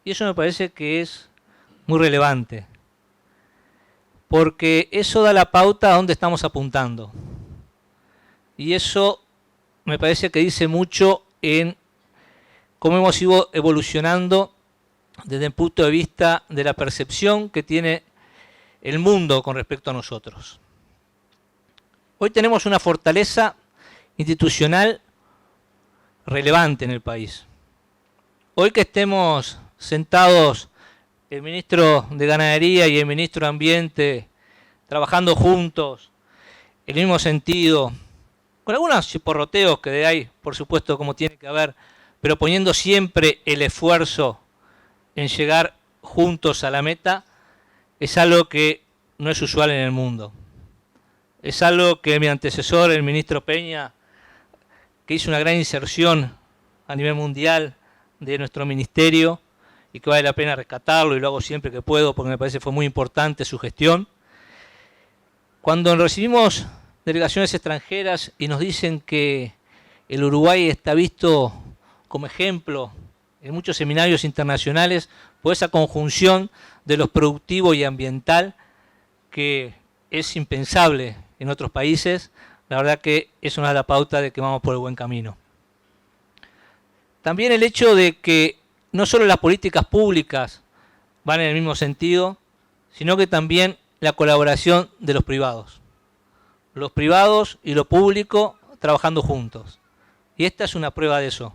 Y eso me parece que es muy relevante, porque eso da la pauta a dónde estamos apuntando. Y eso me parece que dice mucho en cómo hemos ido evolucionando desde el punto de vista de la percepción que tiene el mundo con respecto a nosotros. Hoy tenemos una fortaleza institucional relevante en el país. Hoy que estemos sentados el ministro de Ganadería y el ministro de Ambiente trabajando juntos, en el mismo sentido, con algunos chiporroteos que hay, por supuesto, como tiene que haber, pero poniendo siempre el esfuerzo en llegar juntos a la meta, es algo que no es usual en el mundo. Es algo que mi antecesor, el ministro Peña, que hizo una gran inserción a nivel mundial de nuestro ministerio y que vale la pena rescatarlo y lo hago siempre que puedo porque me parece que fue muy importante su gestión. Cuando recibimos delegaciones extranjeras y nos dicen que el Uruguay está visto como ejemplo en muchos seminarios internacionales por esa conjunción de lo productivo y ambiental que es impensable en otros países, la verdad que eso nos da la pauta de que vamos por el buen camino. También el hecho de que no solo las políticas públicas van en el mismo sentido, sino que también la colaboración de los privados. Los privados y lo público trabajando juntos. Y esta es una prueba de eso.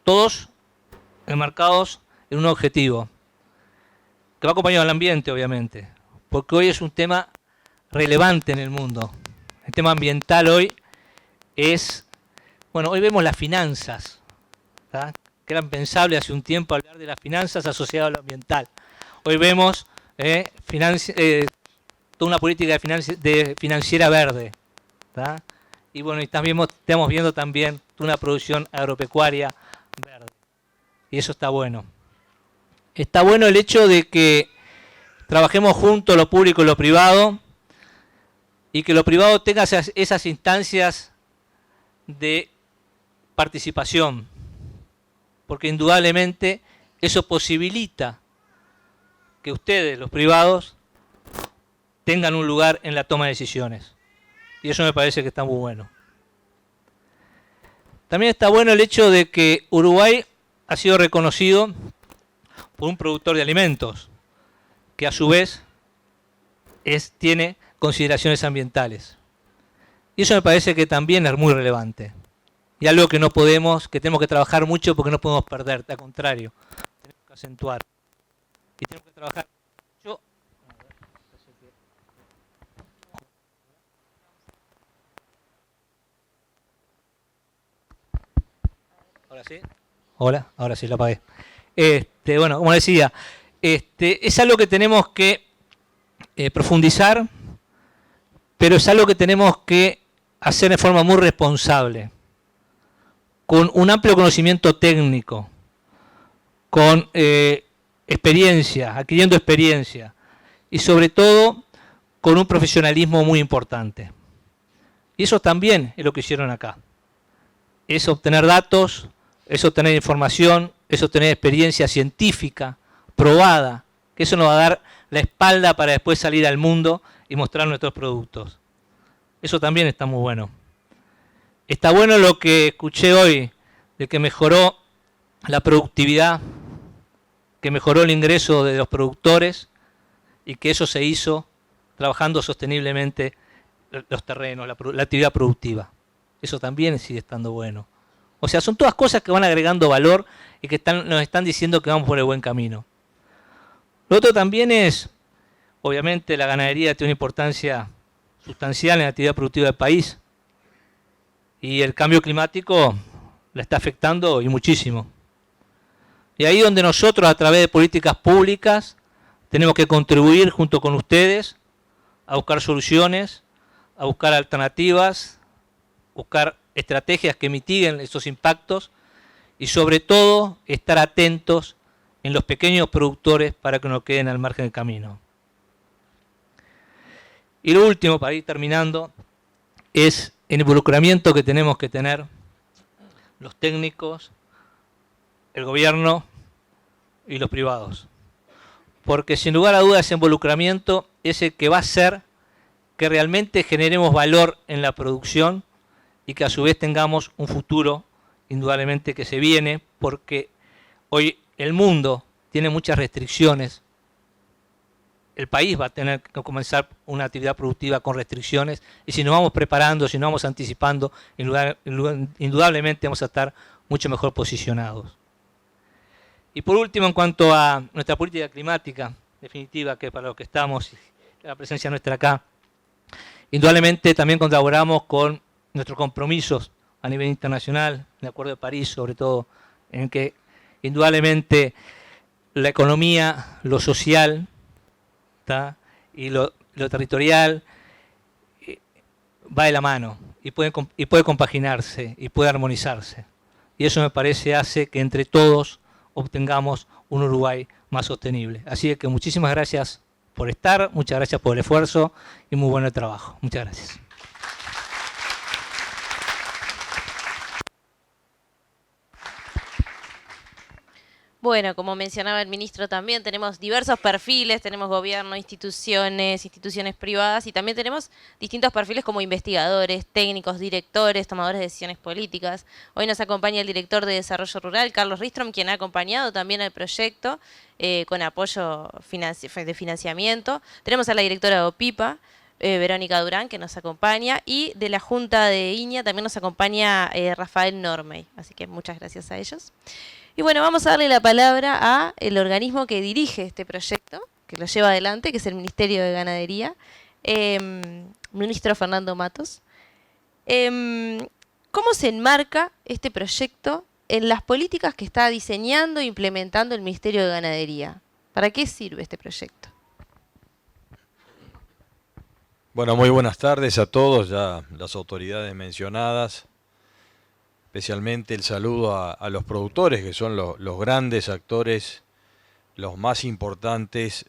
Todos enmarcados en un objetivo, que va acompañado del ambiente, obviamente, porque hoy es un tema relevante en el mundo. El tema ambiental hoy es, bueno, hoy vemos las finanzas, ¿verdad? Que era impensable hace un tiempo hablar de las finanzas asociadas a lo ambiental. Hoy vemos toda una política de financiera verde, ¿verdad? Y bueno, estamos viendo también una producción agropecuaria verde. Y eso está bueno. Está bueno el hecho de que trabajemos juntos lo público y lo privado, y que lo privado tenga esas instancias de participación, porque indudablemente eso posibilita que ustedes, los privados, tengan un lugar en la toma de decisiones. Y eso me parece que está muy bueno. También está bueno el hecho de que Uruguay ha sido reconocido por un productor de alimentos, que a su vez tiene consideraciones ambientales. Y eso me parece que también es muy relevante. Y algo que que tenemos que trabajar mucho porque no podemos perder, al contrario, tenemos que acentuar. Y tenemos que trabajar mucho. ¿Ahora sí? Hola, ahora sí, lo apagué. Bueno, como decía, es algo que tenemos que profundizar, pero es algo que tenemos que hacer de forma muy responsable, con un amplio conocimiento técnico, con experiencia, adquiriendo experiencia, y sobre todo con un profesionalismo muy importante. Y eso también es lo que hicieron acá. Es obtener datos, es obtener información, es obtener experiencia científica, probada, que eso nos va a dar la espalda para después salir al mundo y mostrar nuestros productos. Eso también está muy bueno. Está bueno lo que escuché hoy, de que mejoró la productividad, que mejoró el ingreso de los productores y que eso se hizo trabajando sosteniblemente los terrenos, la actividad productiva. Eso también sigue estando bueno. O sea, son todas cosas que van agregando valor y que nos están diciendo que vamos por el buen camino. Lo otro también es, obviamente, la ganadería tiene una importancia sustancial en la actividad productiva del país. Y el cambio climático la está afectando y muchísimo. Y ahí donde nosotros, a través de políticas públicas, tenemos que contribuir junto con ustedes a buscar soluciones, a buscar alternativas, buscar estrategias que mitiguen esos impactos y sobre todo estar atentos en los pequeños productores para que no queden al margen del camino. Y lo último, para ir terminando, es el involucramiento que tenemos que tener los técnicos, el gobierno y los privados. Porque sin lugar a dudas ese involucramiento es el que va a hacer que realmente generemos valor en la producción y que a su vez tengamos un futuro indudablemente que se viene, porque hoy el mundo tiene muchas restricciones. El país va a tener que comenzar una actividad productiva con restricciones y si nos vamos preparando, si nos vamos anticipando, indudablemente vamos a estar mucho mejor posicionados. Y por último, en cuanto a nuestra política climática, definitiva, que para lo que estamos, la presencia nuestra acá, indudablemente también colaboramos con nuestros compromisos a nivel internacional, en el Acuerdo de París, sobre todo, en que indudablemente la economía, lo social, y lo territorial va de la mano y puede compaginarse y puede armonizarse. Y eso me parece hace que entre todos obtengamos un Uruguay más sostenible. Así que muchísimas gracias por estar, muchas gracias por el esfuerzo y muy buen trabajo. Muchas gracias. Bueno, como mencionaba el ministro también, tenemos diversos perfiles, tenemos gobierno, instituciones privadas y también tenemos distintos perfiles como investigadores, técnicos, directores, tomadores de decisiones políticas. Hoy nos acompaña el director de Desarrollo Rural, Carlos Ristrom, quien ha acompañado también al proyecto con apoyo de financiamiento. Tenemos a la directora de OPIPA, Verónica Durán, que nos acompaña, y de la Junta de INIA también nos acompaña Rafael Normey, así que muchas gracias a ellos. Y bueno, vamos a darle la palabra a el organismo que dirige este proyecto, que lo lleva adelante, que es el Ministerio de Ganadería, ministro Fernando Matos. ¿Cómo se enmarca este proyecto en las políticas que está diseñando e implementando el Ministerio de Ganadería? ¿Para qué sirve este proyecto? Bueno, muy buenas tardes a todos, ya las autoridades mencionadas. Especialmente el saludo a los productores, que son los grandes actores, los más importantes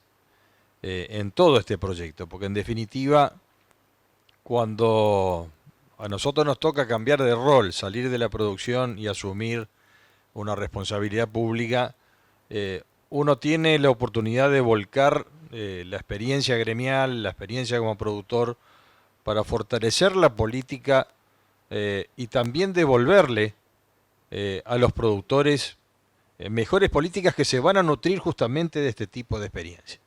en todo este proyecto, porque en definitiva, cuando a nosotros nos toca cambiar de rol, salir de la producción y asumir una responsabilidad pública, uno tiene la oportunidad de volcar la experiencia gremial, la experiencia como productor, para fortalecer la política y también devolverle a los productores mejores políticas que se van a nutrir justamente de este tipo de experiencia.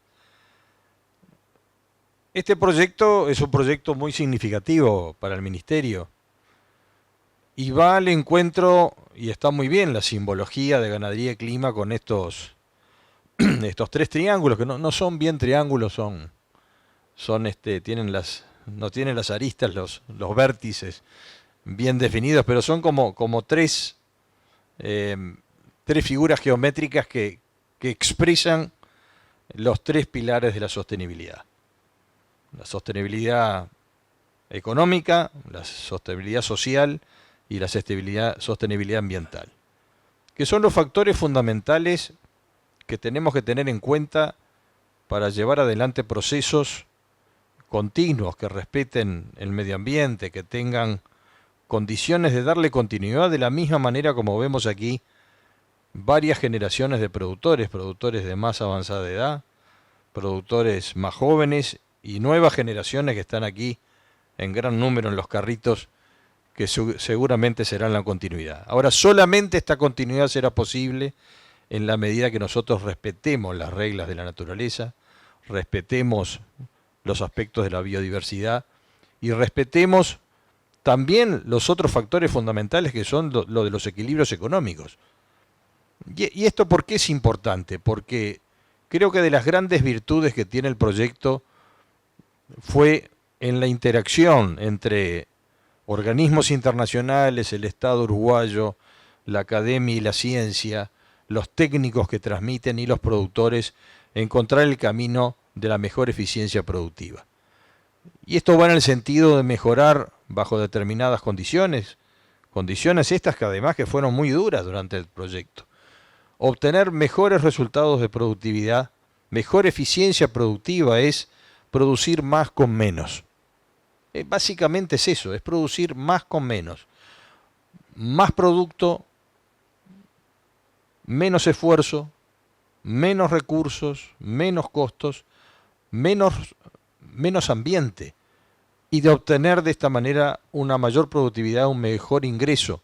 Este proyecto es un proyecto muy significativo para el Ministerio y va al encuentro, y está muy bien la simbología de ganadería y clima con estos tres triángulos, que no son bien triángulos, tienen no tienen las aristas, los vértices bien definidos, pero son como tres figuras geométricas que expresan los tres pilares de la sostenibilidad. La sostenibilidad económica, la sostenibilidad social y la sostenibilidad ambiental, que son los factores fundamentales que tenemos que tener en cuenta para llevar adelante procesos continuos que respeten el medio ambiente, que tengan condiciones de darle continuidad de la misma manera como vemos aquí varias generaciones de productores de más avanzada edad, productores más jóvenes y nuevas generaciones que están aquí en gran número en los carritos, que seguramente serán la continuidad. Ahora, solamente esta continuidad será posible en la medida que nosotros respetemos las reglas de la naturaleza, respetemos los aspectos de la biodiversidad y respetemos también los otros factores fundamentales que son lo de los equilibrios económicos. ¿Y esto por qué es importante? Porque creo que de las grandes virtudes que tiene el proyecto fue en la interacción entre organismos internacionales, el Estado uruguayo, la academia y la ciencia, los técnicos que transmiten y los productores, encontrar el camino de la mejor eficiencia productiva. Y esto va en el sentido de mejorar bajo determinadas condiciones estas que además que fueron muy duras durante el proyecto. Obtener mejores resultados de productividad, mejor eficiencia productiva es producir más con menos. Básicamente es eso, es producir más con menos. Más producto, menos esfuerzo, menos recursos, menos costos, menos ambiente. Y de obtener de esta manera una mayor productividad, un mejor ingreso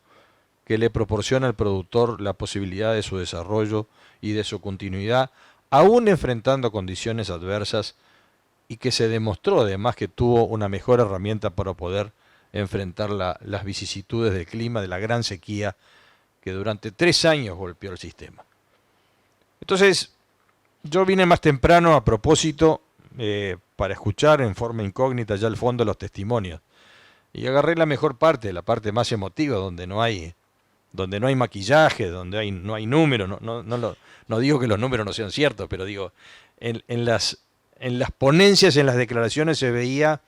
que le proporciona al productor la posibilidad de su desarrollo y de su continuidad, aún enfrentando condiciones adversas, y que se demostró además que tuvo una mejor herramienta para poder enfrentar las vicisitudes del clima, de la gran sequía que durante 3 años golpeó el sistema. Entonces, yo vine más temprano a propósito para escuchar en forma incógnita ya al fondo los testimonios, y agarré la mejor parte, la parte más emotiva, donde no hay maquillaje, donde no hay números. No digo que los números no sean ciertos, pero digo, en las ponencias, en las declaraciones se veía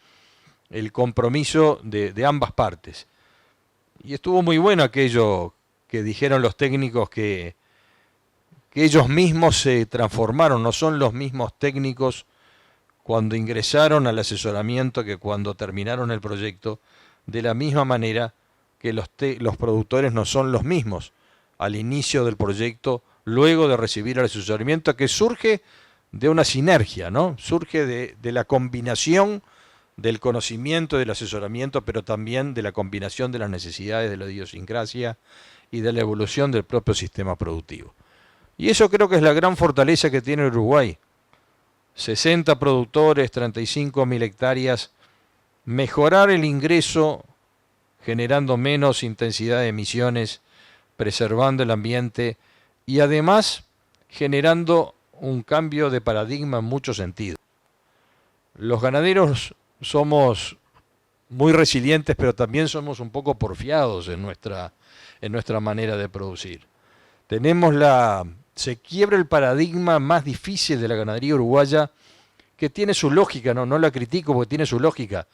el compromiso de ambas partes. Y estuvo muy bueno aquello que dijeron los técnicos, que ellos mismos se transformaron, no son los mismos técnicos cuando ingresaron al asesoramiento que cuando terminaron el proyecto, de la misma manera que los productores no son los mismos al inicio del proyecto, luego de recibir el asesoramiento, que surge de una sinergia, ¿no? Surge de la combinación del conocimiento, del asesoramiento, pero también de la combinación de las necesidades de la idiosincrasia y de la evolución del propio sistema productivo. Y eso creo que es la gran fortaleza que tiene Uruguay. 60 productores, 35.000 hectáreas, mejorar el ingreso generando menos intensidad de emisiones, preservando el ambiente y además generando un cambio de paradigma en muchos sentidos. Los ganaderos somos muy resilientes, pero también somos un poco porfiados en nuestra manera de producir. Se quiebra el paradigma más difícil de la ganadería uruguaya, que tiene su lógica, no la critico porque tiene su lógica.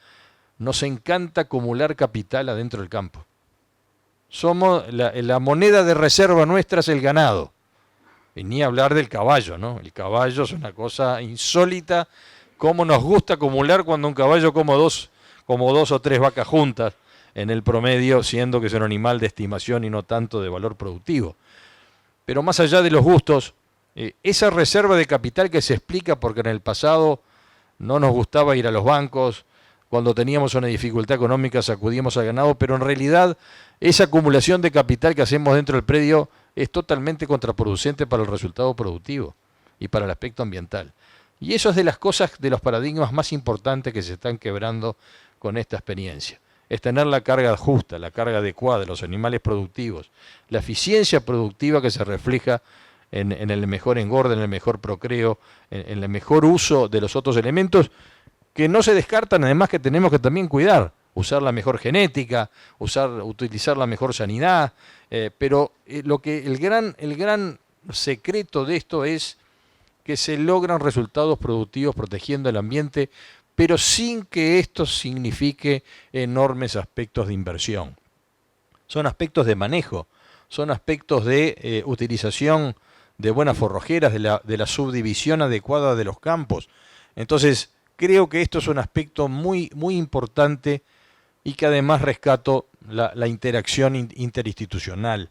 Nos encanta acumular capital adentro del campo. La moneda de reserva nuestra es el ganado. Y ni hablar del caballo, ¿no? El caballo es una cosa insólita. Cómo nos gusta acumular cuando un caballo como dos o tres vacas juntas en el promedio, siendo que es un animal de estimación y no tanto de valor productivo. Pero más allá de los gustos, esa reserva de capital que se explica porque en el pasado no nos gustaba ir a los bancos, cuando teníamos una dificultad económica sacudíamos al ganado, pero en realidad esa acumulación de capital que hacemos dentro del predio es totalmente contraproducente para el resultado productivo y para el aspecto ambiental. Y eso es de las cosas, de los paradigmas más importantes que se están quebrando con esta experiencia. Es tener la carga justa, la carga adecuada de los animales productivos, la eficiencia productiva que se refleja en el mejor engorde, en el mejor procreo, en el mejor uso de los otros elementos que no se descartan, además que tenemos que también cuidar, usar la mejor genética, utilizar la mejor sanidad, pero el gran secreto de esto es que se logran resultados productivos protegiendo el ambiente, pero sin que esto signifique enormes aspectos de inversión. Son aspectos de manejo, son aspectos de utilización de buenas forrajeras, de la subdivisión adecuada de los campos. Entonces, creo que esto es un aspecto muy, muy importante y que además rescato la interacción interinstitucional,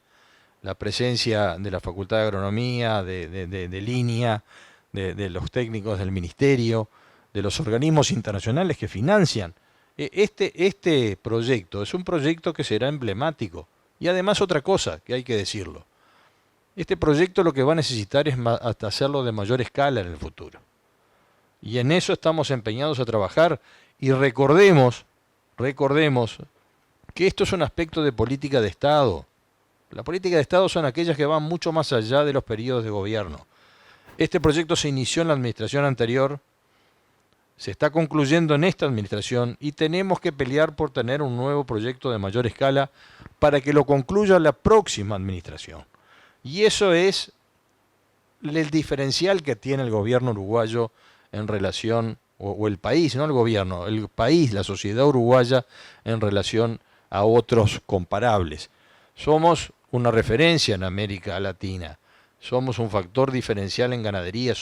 la presencia de la Facultad de Agronomía, de línea, de los técnicos del Ministerio, de los organismos internacionales que financian. Este proyecto es un proyecto que será emblemático. Y además otra cosa que hay que decirlo. Este proyecto lo que va a necesitar es hasta hacerlo de mayor escala en el futuro. Y en eso estamos empeñados a trabajar. Y recordemos que esto es un aspecto de política de Estado. La política de Estado son aquellas que van mucho más allá de los periodos de gobierno. Este proyecto se inició en la administración anterior, se está concluyendo en esta administración y tenemos que pelear por tener un nuevo proyecto de mayor escala para que lo concluya la próxima administración. Y eso es el diferencial que tiene el gobierno uruguayo en relación, o el país, no el gobierno, el país, la sociedad uruguaya en relación a otros comparables. Somos una referencia en América Latina, somos un factor diferencial en ganadería,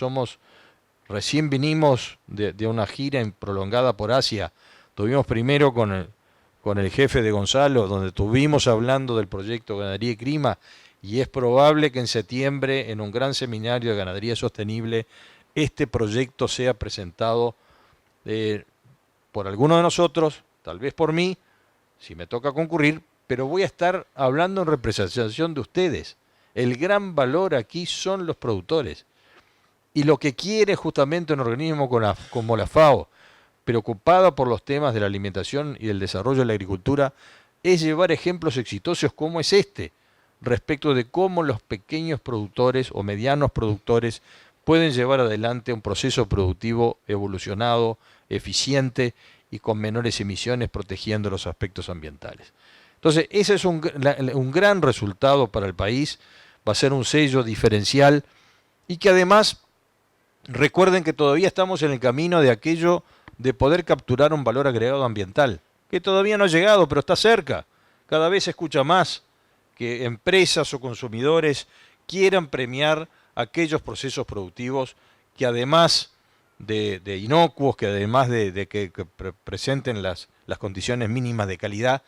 recién vinimos de una gira prolongada por Asia, tuvimos primero con el jefe de Gonzalo, donde estuvimos hablando del proyecto Ganadería y Clima, y es probable que en septiembre, en un gran seminario de ganadería sostenible, este proyecto sea presentado por alguno de nosotros, tal vez por mí, si me toca concurrir, pero voy a estar hablando en representación de ustedes. El gran valor aquí son los productores. Y lo que quiere justamente un organismo como la FAO, preocupada por los temas de la alimentación y del desarrollo de la agricultura, es llevar ejemplos exitosos como es este, respecto de cómo los pequeños productores o medianos productores pueden llevar adelante un proceso productivo evolucionado, eficiente y con menores emisiones, protegiendo los aspectos ambientales. Entonces, ese es un gran resultado para el país, va a ser un sello diferencial y que además, recuerden que todavía estamos en el camino de aquello de poder capturar un valor agregado ambiental, que todavía no ha llegado, pero está cerca. Cada vez se escucha más que empresas o consumidores quieran premiar aquellos procesos productivos que además de inocuos, que además de que presenten las condiciones mínimas de calidad,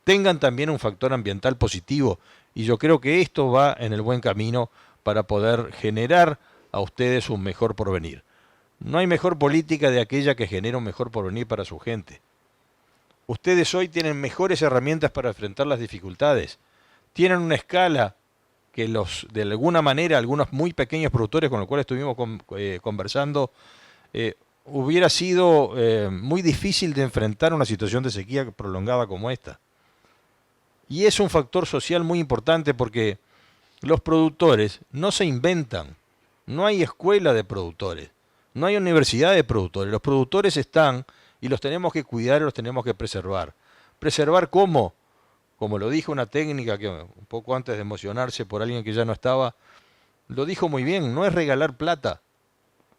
tengan también un factor ambiental positivo. Y yo creo que esto va en el buen camino para poder generar a ustedes un mejor porvenir. No hay mejor política de aquella que genera un mejor porvenir para su gente. Ustedes hoy tienen mejores herramientas para enfrentar las dificultades. Tienen una escala que de alguna manera, algunos muy pequeños productores con los cuales estuvimos conversando, hubiera sido muy difícil de enfrentar una situación de sequía prolongada como esta. Y es un factor social muy importante porque los productores no se inventan. No hay escuela de productores, no hay universidad de productores. Los productores están y los tenemos que cuidar y los tenemos que preservar. ¿Preservar cómo? Como lo dijo una técnica que un poco antes de emocionarse por alguien que ya no estaba, lo dijo muy bien, no es regalar plata.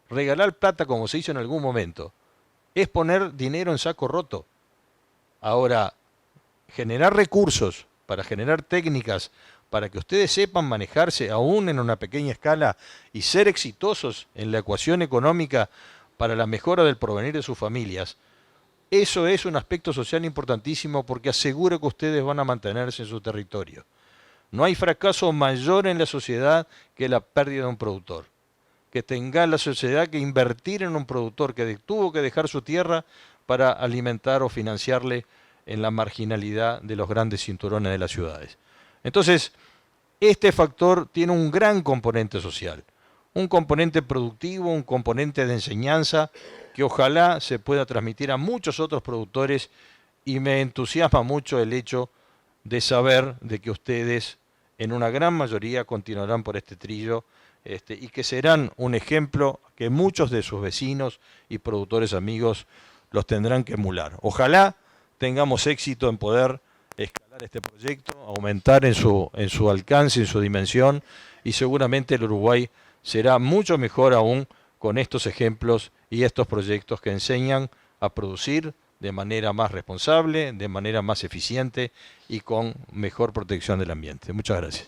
Regalar plata, como se hizo en algún momento, es poner dinero en saco roto. Ahora, generar recursos para generar técnicas para que ustedes sepan manejarse aún en una pequeña escala y ser exitosos en la ecuación económica para la mejora del porvenir de sus familias, eso es un aspecto social importantísimo porque asegura que ustedes van a mantenerse en su territorio. No hay fracaso mayor en la sociedad que la pérdida de un productor. Que tenga la sociedad que invertir en un productor que tuvo que dejar su tierra para alimentar o financiarle en la marginalidad de los grandes cinturones de las ciudades. Entonces, este factor tiene un gran componente social, un componente productivo, un componente de enseñanza que ojalá se pueda transmitir a muchos otros productores, y me entusiasma mucho el hecho de saber de que ustedes en una gran mayoría continuarán por este trillo y que serán un ejemplo que muchos de sus vecinos y productores amigos los tendrán que emular. Ojalá tengamos éxito en poder escalar este proyecto, aumentar en su alcance, en su dimensión, y seguramente el Uruguay será mucho mejor aún con estos ejemplos y estos proyectos que enseñan a producir de manera más responsable, de manera más eficiente y con mejor protección del ambiente. Muchas gracias.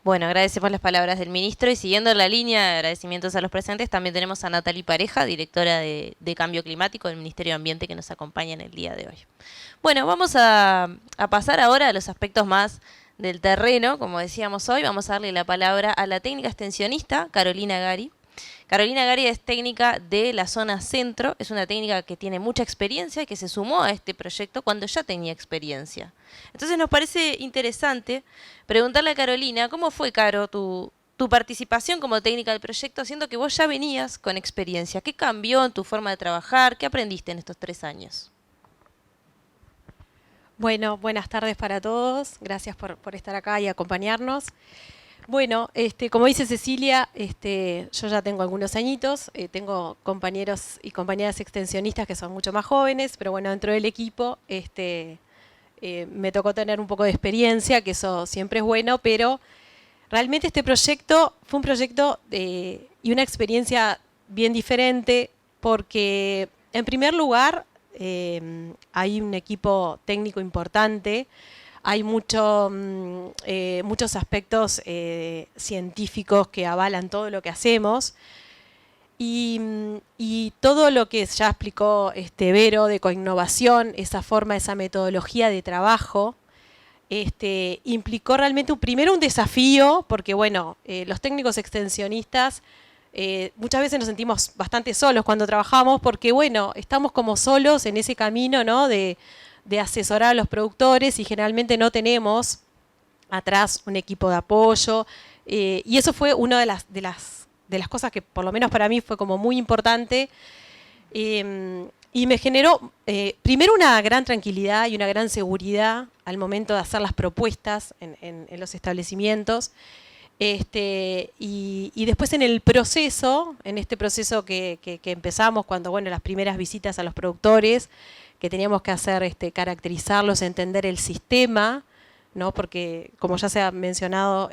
Bueno, agradecemos las palabras del ministro y siguiendo la línea de agradecimientos a los presentes, también tenemos a Natalie Pareja, directora de Cambio Climático del Ministerio de Ambiente, que nos acompaña en el día de hoy. Bueno, vamos a pasar ahora a los aspectos más del terreno, como decíamos hoy. Vamos a darle la palabra a la técnica extensionista, Carolina Gari. Carolina Gari es técnica de la zona centro, es una técnica que tiene mucha experiencia y que se sumó a este proyecto cuando ya tenía experiencia. Entonces nos parece interesante preguntarle a Carolina, ¿cómo fue, Caro, tu participación como técnica del proyecto, siendo que vos ya venías con experiencia? ¿Qué cambió en tu forma de trabajar? ¿Qué aprendiste en estos 3 años? Bueno, buenas tardes para todos. Gracias por estar acá y acompañarnos. Bueno, como dice Cecilia, yo ya tengo algunos añitos, tengo compañeros y compañeras extensionistas que son mucho más jóvenes, pero bueno, dentro del equipo me tocó tener un poco de experiencia, que eso siempre es bueno, pero realmente este proyecto fue un proyecto y una experiencia bien diferente porque, en primer lugar, hay un equipo técnico importante. Hay muchos aspectos científicos que avalan todo lo que hacemos y todo lo que ya explicó Vero de coinnovación, esa forma, esa metodología de trabajo, implicó realmente primero un desafío, porque bueno, los técnicos extensionistas muchas veces nos sentimos bastante solos cuando trabajamos, porque bueno, estamos como solos en ese camino, ¿no?, de asesorar a los productores y generalmente no tenemos atrás un equipo de apoyo y eso fue una de las cosas que por lo menos para mí fue como muy importante y me generó primero una gran tranquilidad y una gran seguridad al momento de hacer las propuestas en los establecimientos y después en el proceso, en este proceso que empezamos cuando, bueno, las primeras visitas a los productores, que teníamos que hacer caracterizarlos, entender el sistema, ¿no? Porque como ya se ha mencionado,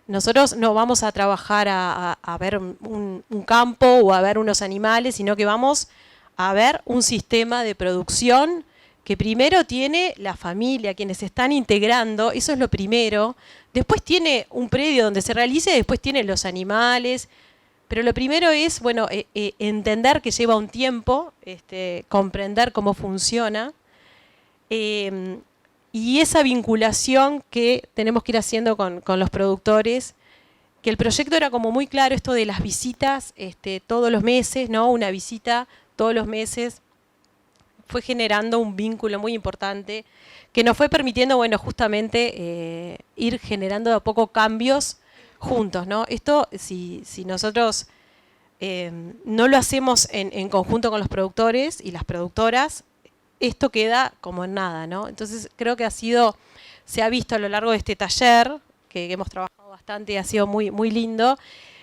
nosotros no vamos a trabajar a ver un campo o a ver unos animales, sino que vamos a ver un sistema de producción que primero tiene la familia, quienes se están integrando, eso es lo primero. Después tiene un predio donde se realice, después tienen los animales. Pero lo primero es, bueno, entender que lleva un tiempo, comprender cómo funciona y esa vinculación que tenemos que ir haciendo con los productores, que el proyecto era como muy claro, esto de las visitas todos los meses, ¿no? Una visita todos los meses fue generando un vínculo muy importante que nos fue permitiendo, bueno, justamente ir generando de a poco cambios juntos, ¿no? Esto, si nosotros no lo hacemos en conjunto con los productores y las productoras, esto queda como en nada, ¿no? Entonces creo que se ha visto a lo largo de este taller, que hemos trabajado bastante y ha sido muy, muy lindo,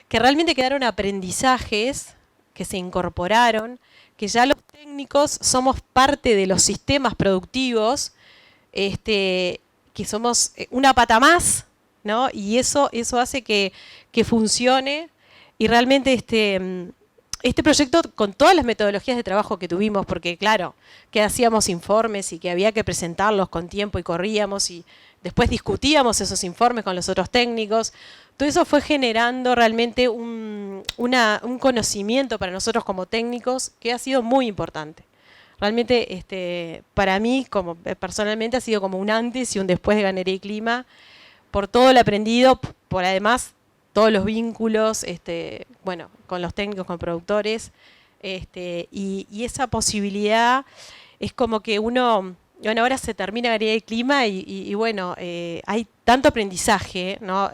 que realmente quedaron aprendizajes que se incorporaron, que ya los técnicos somos parte de los sistemas productivos, que somos una pata más, ¿no? Y eso hace que funcione Y realmente este proyecto, con todas las metodologías de trabajo que tuvimos, porque claro, que hacíamos informes y que había que presentarlos con tiempo y corríamos y después discutíamos esos informes con los otros técnicos, todo eso fue generando realmente un conocimiento para nosotros como técnicos que ha sido muy importante. Realmente para mí, como personalmente, ha sido como un antes y un después de Ganadería y Clima, por todo lo aprendido, por además todos los vínculos, bueno, con los técnicos, con productores, y esa posibilidad es como que bueno, ahora se termina Ganadería y Clima y bueno, hay tanto aprendizaje, ¿no?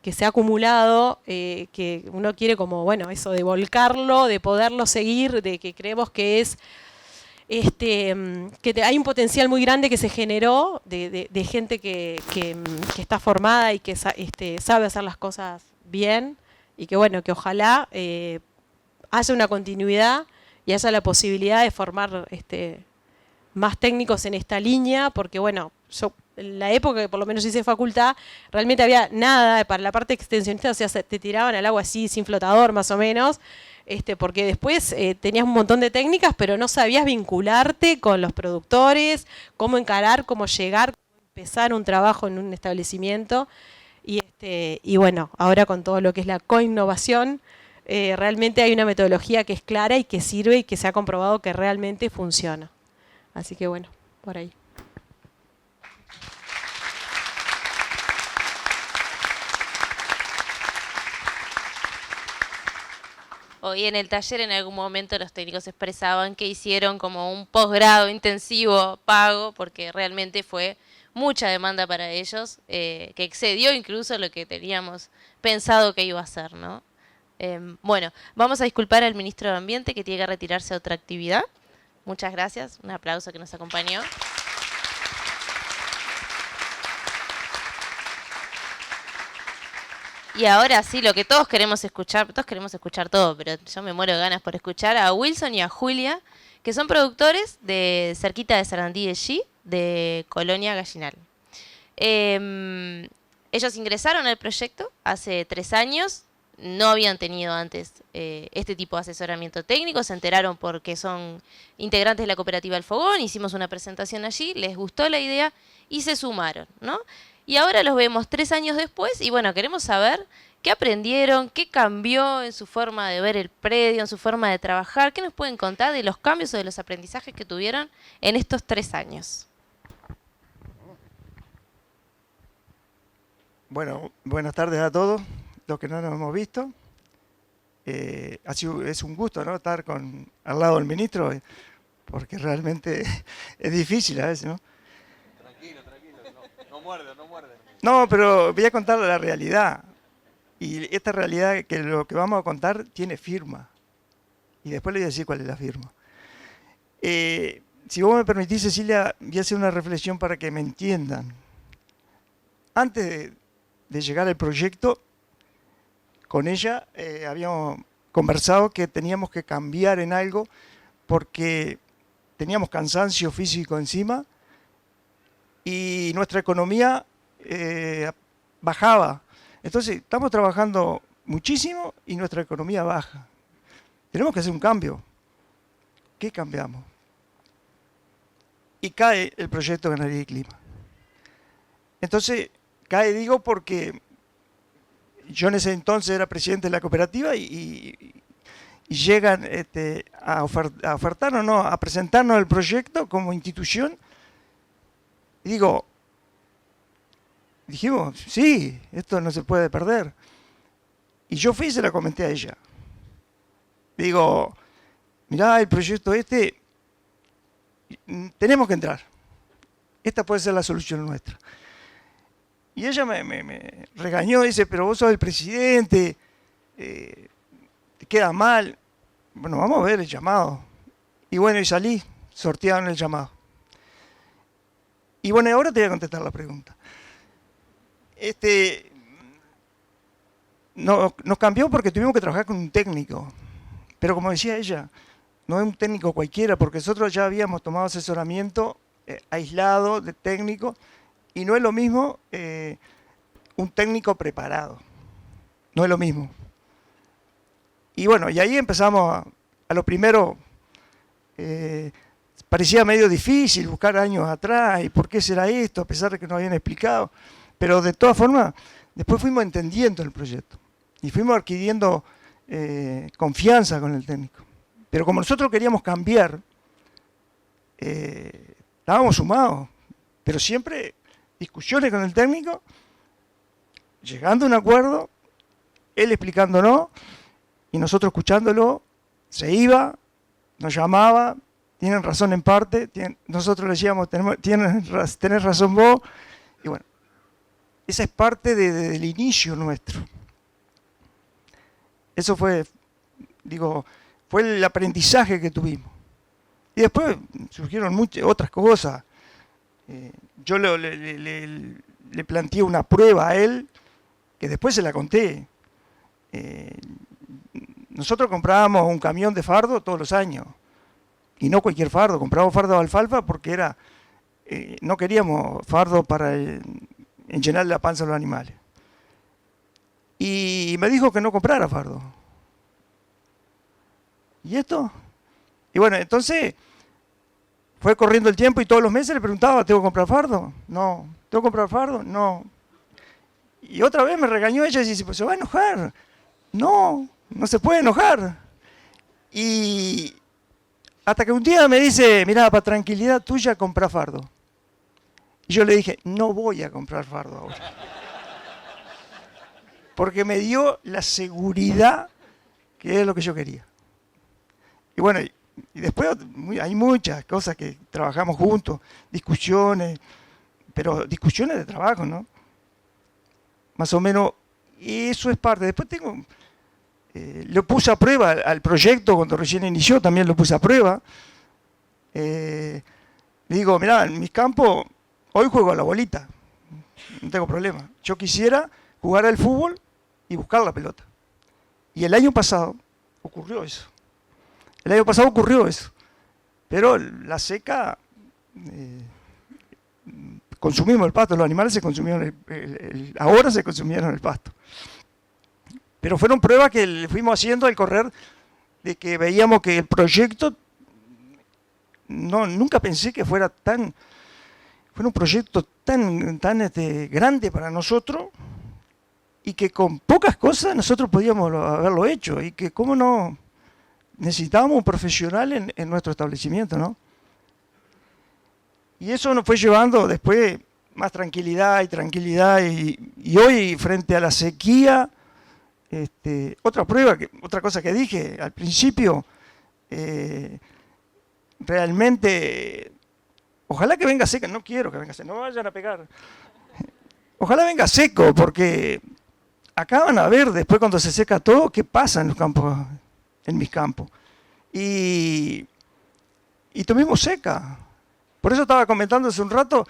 Que se ha acumulado, que uno quiere como, bueno, eso de volcarlo, de poderlo seguir, de que creemos que es que hay un potencial muy grande que se generó de gente que está formada y que sabe hacer las cosas bien, y que bueno, que ojalá haya una continuidad y haya la posibilidad de formar más técnicos en esta línea, porque bueno, yo en la época que por lo menos hice facultad, realmente había nada para la parte extensionista, o sea, te tiraban al agua así, sin flotador más o menos, porque después tenías un montón de técnicas, pero no sabías vincularte con los productores, cómo encarar, cómo llegar, cómo empezar un trabajo en un establecimiento. Y bueno, ahora con todo lo que es la coinnovación, realmente hay una metodología que es clara y que sirve y que se ha comprobado que realmente funciona. Así que bueno, por ahí. Hoy en el taller en algún momento los técnicos expresaban que hicieron como un posgrado intensivo pago porque realmente fue mucha demanda para ellos, que excedió incluso lo que teníamos pensado que iba a ser, ¿no? Bueno, vamos a disculpar al ministro de Ambiente que tiene que retirarse a otra actividad. Muchas gracias, un aplauso que nos acompañó. Y ahora sí, lo que todos queremos escuchar todo, pero yo me muero de ganas por escuchar a Wilson y a Julia, que son productores de cerquita de Sarandí de G, de Colonia Gallinal. Ellos ingresaron al proyecto hace 3 años, no habían tenido antes este tipo de asesoramiento técnico, se enteraron porque son integrantes de la cooperativa El Fogón, hicimos una presentación allí, les gustó la idea y se sumaron, ¿no? Y ahora los vemos 3 años después y bueno, queremos saber qué aprendieron, qué cambió en su forma de ver el predio, en su forma de trabajar, qué nos pueden contar de los cambios o de los aprendizajes que tuvieron en estos 3 años. Bueno, buenas tardes a todos los que no nos hemos visto. Es un gusto, ¿no?, estar al lado del ministro, porque realmente es difícil a veces, ¿no? Tranquilo, no muerde. No, pero voy a contar la realidad. Y esta realidad, que lo que vamos a contar, tiene firma. Y después le voy a decir cuál es la firma. Si vos me permitís, Cecilia, voy a hacer una reflexión para que me entiendan. Antes de llegar al proyecto, con ella habíamos conversado que teníamos que cambiar en algo porque teníamos cansancio físico encima y nuestra economía bajaba. Entonces, estamos trabajando muchísimo y nuestra economía baja. Tenemos que hacer un cambio. ¿Qué cambiamos? Y cae el proyecto de Ganadería y Clima. Entonces, cae, digo, porque yo en ese entonces era presidente de la cooperativa y llegan a ofertarnos, no, a presentarnos el proyecto como institución. Y dijimos, sí, esto no se puede perder. Y yo fui y se la comenté a ella. Digo, mirá, el proyecto tenemos que entrar. Esta puede ser la solución nuestra. Y ella me regañó, dice, pero vos sos el presidente, te queda mal. Bueno, vamos a ver el llamado. Y bueno, y salí, sortearon el llamado. Y bueno, ahora te voy a contestar la pregunta. Nos cambió porque tuvimos que trabajar con un técnico. Pero como decía ella, no es un técnico cualquiera, porque nosotros ya habíamos tomado asesoramiento aislado de técnico, y no es lo mismo un técnico preparado. No es lo mismo. Y bueno, y ahí empezamos a lo primero, parecía medio difícil buscar años atrás, y por qué será esto, a pesar de que nos habían explicado. Pero de todas formas, después fuimos entendiendo el proyecto y fuimos adquiriendo confianza con el técnico. Pero como nosotros queríamos cambiar, estábamos sumados, pero siempre discusiones con el técnico, llegando a un acuerdo, él explicándonos y nosotros escuchándolo. Se iba, nos llamaba, tienen razón en parte, nosotros le decíamos, tenés razón vos, y bueno, esa es parte del inicio nuestro. Eso fue, digo, fue el aprendizaje que tuvimos. Y después surgieron muchas otras cosas. Yo le planteé una prueba a él, que después se la conté. Nosotros comprábamos un camión de fardo todos los años. Y no cualquier fardo, comprábamos fardo de alfalfa porque era, no queríamos fardo para llenar la panza a los animales. Y me dijo que no comprara fardo. ¿Y esto? Y bueno, entonces fue corriendo el tiempo y todos los meses le preguntaba, ¿tengo que comprar fardo? No. ¿Tengo que comprar fardo? No. Y otra vez me regañó ella y dice, pues se va a enojar. No, no se puede enojar. Y hasta que un día me dice, mira, para tranquilidad tuya, compra fardo. Y yo le dije, no voy a comprar fardo ahora. Porque me dio la seguridad que es lo que yo quería. Y bueno, y después hay muchas cosas que trabajamos juntos, discusiones, pero discusiones de trabajo, ¿no? Más o menos, y eso es parte. Después lo puse a prueba al proyecto cuando recién inició, también lo puse a prueba. Le digo, mirá, en mis campos, hoy juego a la bolita, no tengo problema. Yo quisiera jugar al fútbol y buscar la pelota. Y el año pasado ocurrió eso. Pero la seca, consumimos el pasto, los animales se consumieron, ahora se consumieron el pasto. Pero fueron pruebas que le fuimos haciendo al correr, de que veíamos que el proyecto, nunca pensé que fuera un proyecto tan grande para nosotros, y que con pocas cosas nosotros podíamos haberlo hecho, y que cómo no necesitábamos un profesional en nuestro establecimiento, ¿no? Y eso nos fue llevando después más tranquilidad, y hoy frente a la sequía, otra cosa que dije al principio, realmente, ojalá que venga seca, no quiero que venga seca, no me vayan a pegar, ojalá venga seco, porque acá van a ver después cuando se seca todo, qué pasa en los campos, en mis campos, y tuvimos seca. Por eso estaba comentando hace un rato,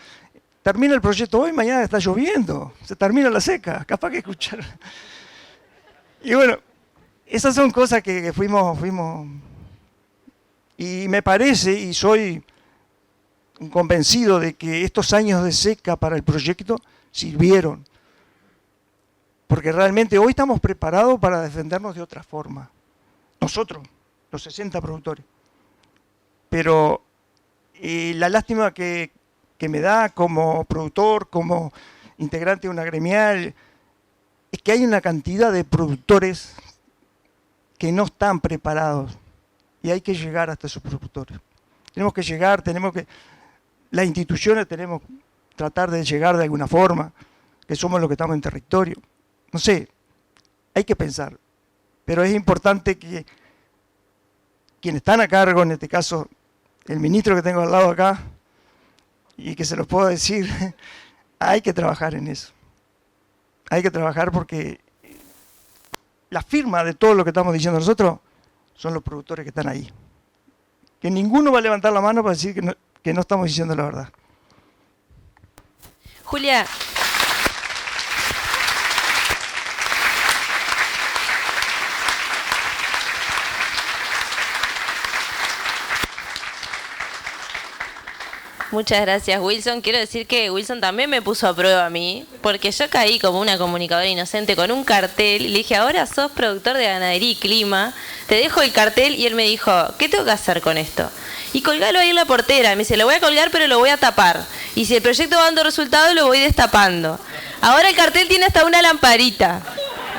termina el proyecto hoy, mañana está lloviendo, se termina la seca, capaz que escuchar. Y bueno, esas son cosas que fuimos, y me parece, y soy convencido de que estos años de seca para el proyecto sirvieron. Porque realmente hoy estamos preparados para defendernos de otra forma. Nosotros, los 60 productores. Pero la lástima que me da como productor, como integrante de una gremial, es que hay una cantidad de productores que no están preparados y hay que llegar hasta esos productores. Tenemos que llegar, las instituciones tenemos que tratar de llegar de alguna forma, que somos los que estamos en territorio. No sé, hay que pensar, pero es importante que quienes están a cargo, en este caso el ministro que tengo al lado acá, y que se los puedo decir, hay que trabajar en eso. Hay que trabajar porque la firma de todo lo que estamos diciendo nosotros son los productores que están ahí. Que ninguno va a levantar la mano para decir que no estamos diciendo la verdad. Julia. Muchas gracias, Wilson. Quiero decir que Wilson también me puso a prueba a mí, porque yo caí como una comunicadora inocente con un cartel y le dije, ahora sos productor de ganadería y clima, te dejo el cartel, y él me dijo, ¿qué tengo que hacer con esto? Y colgalo ahí en la portera. Me dice, lo voy a colgar, pero lo voy a tapar. Y si el proyecto va dando resultados, lo voy destapando. Ahora el cartel tiene hasta una lamparita.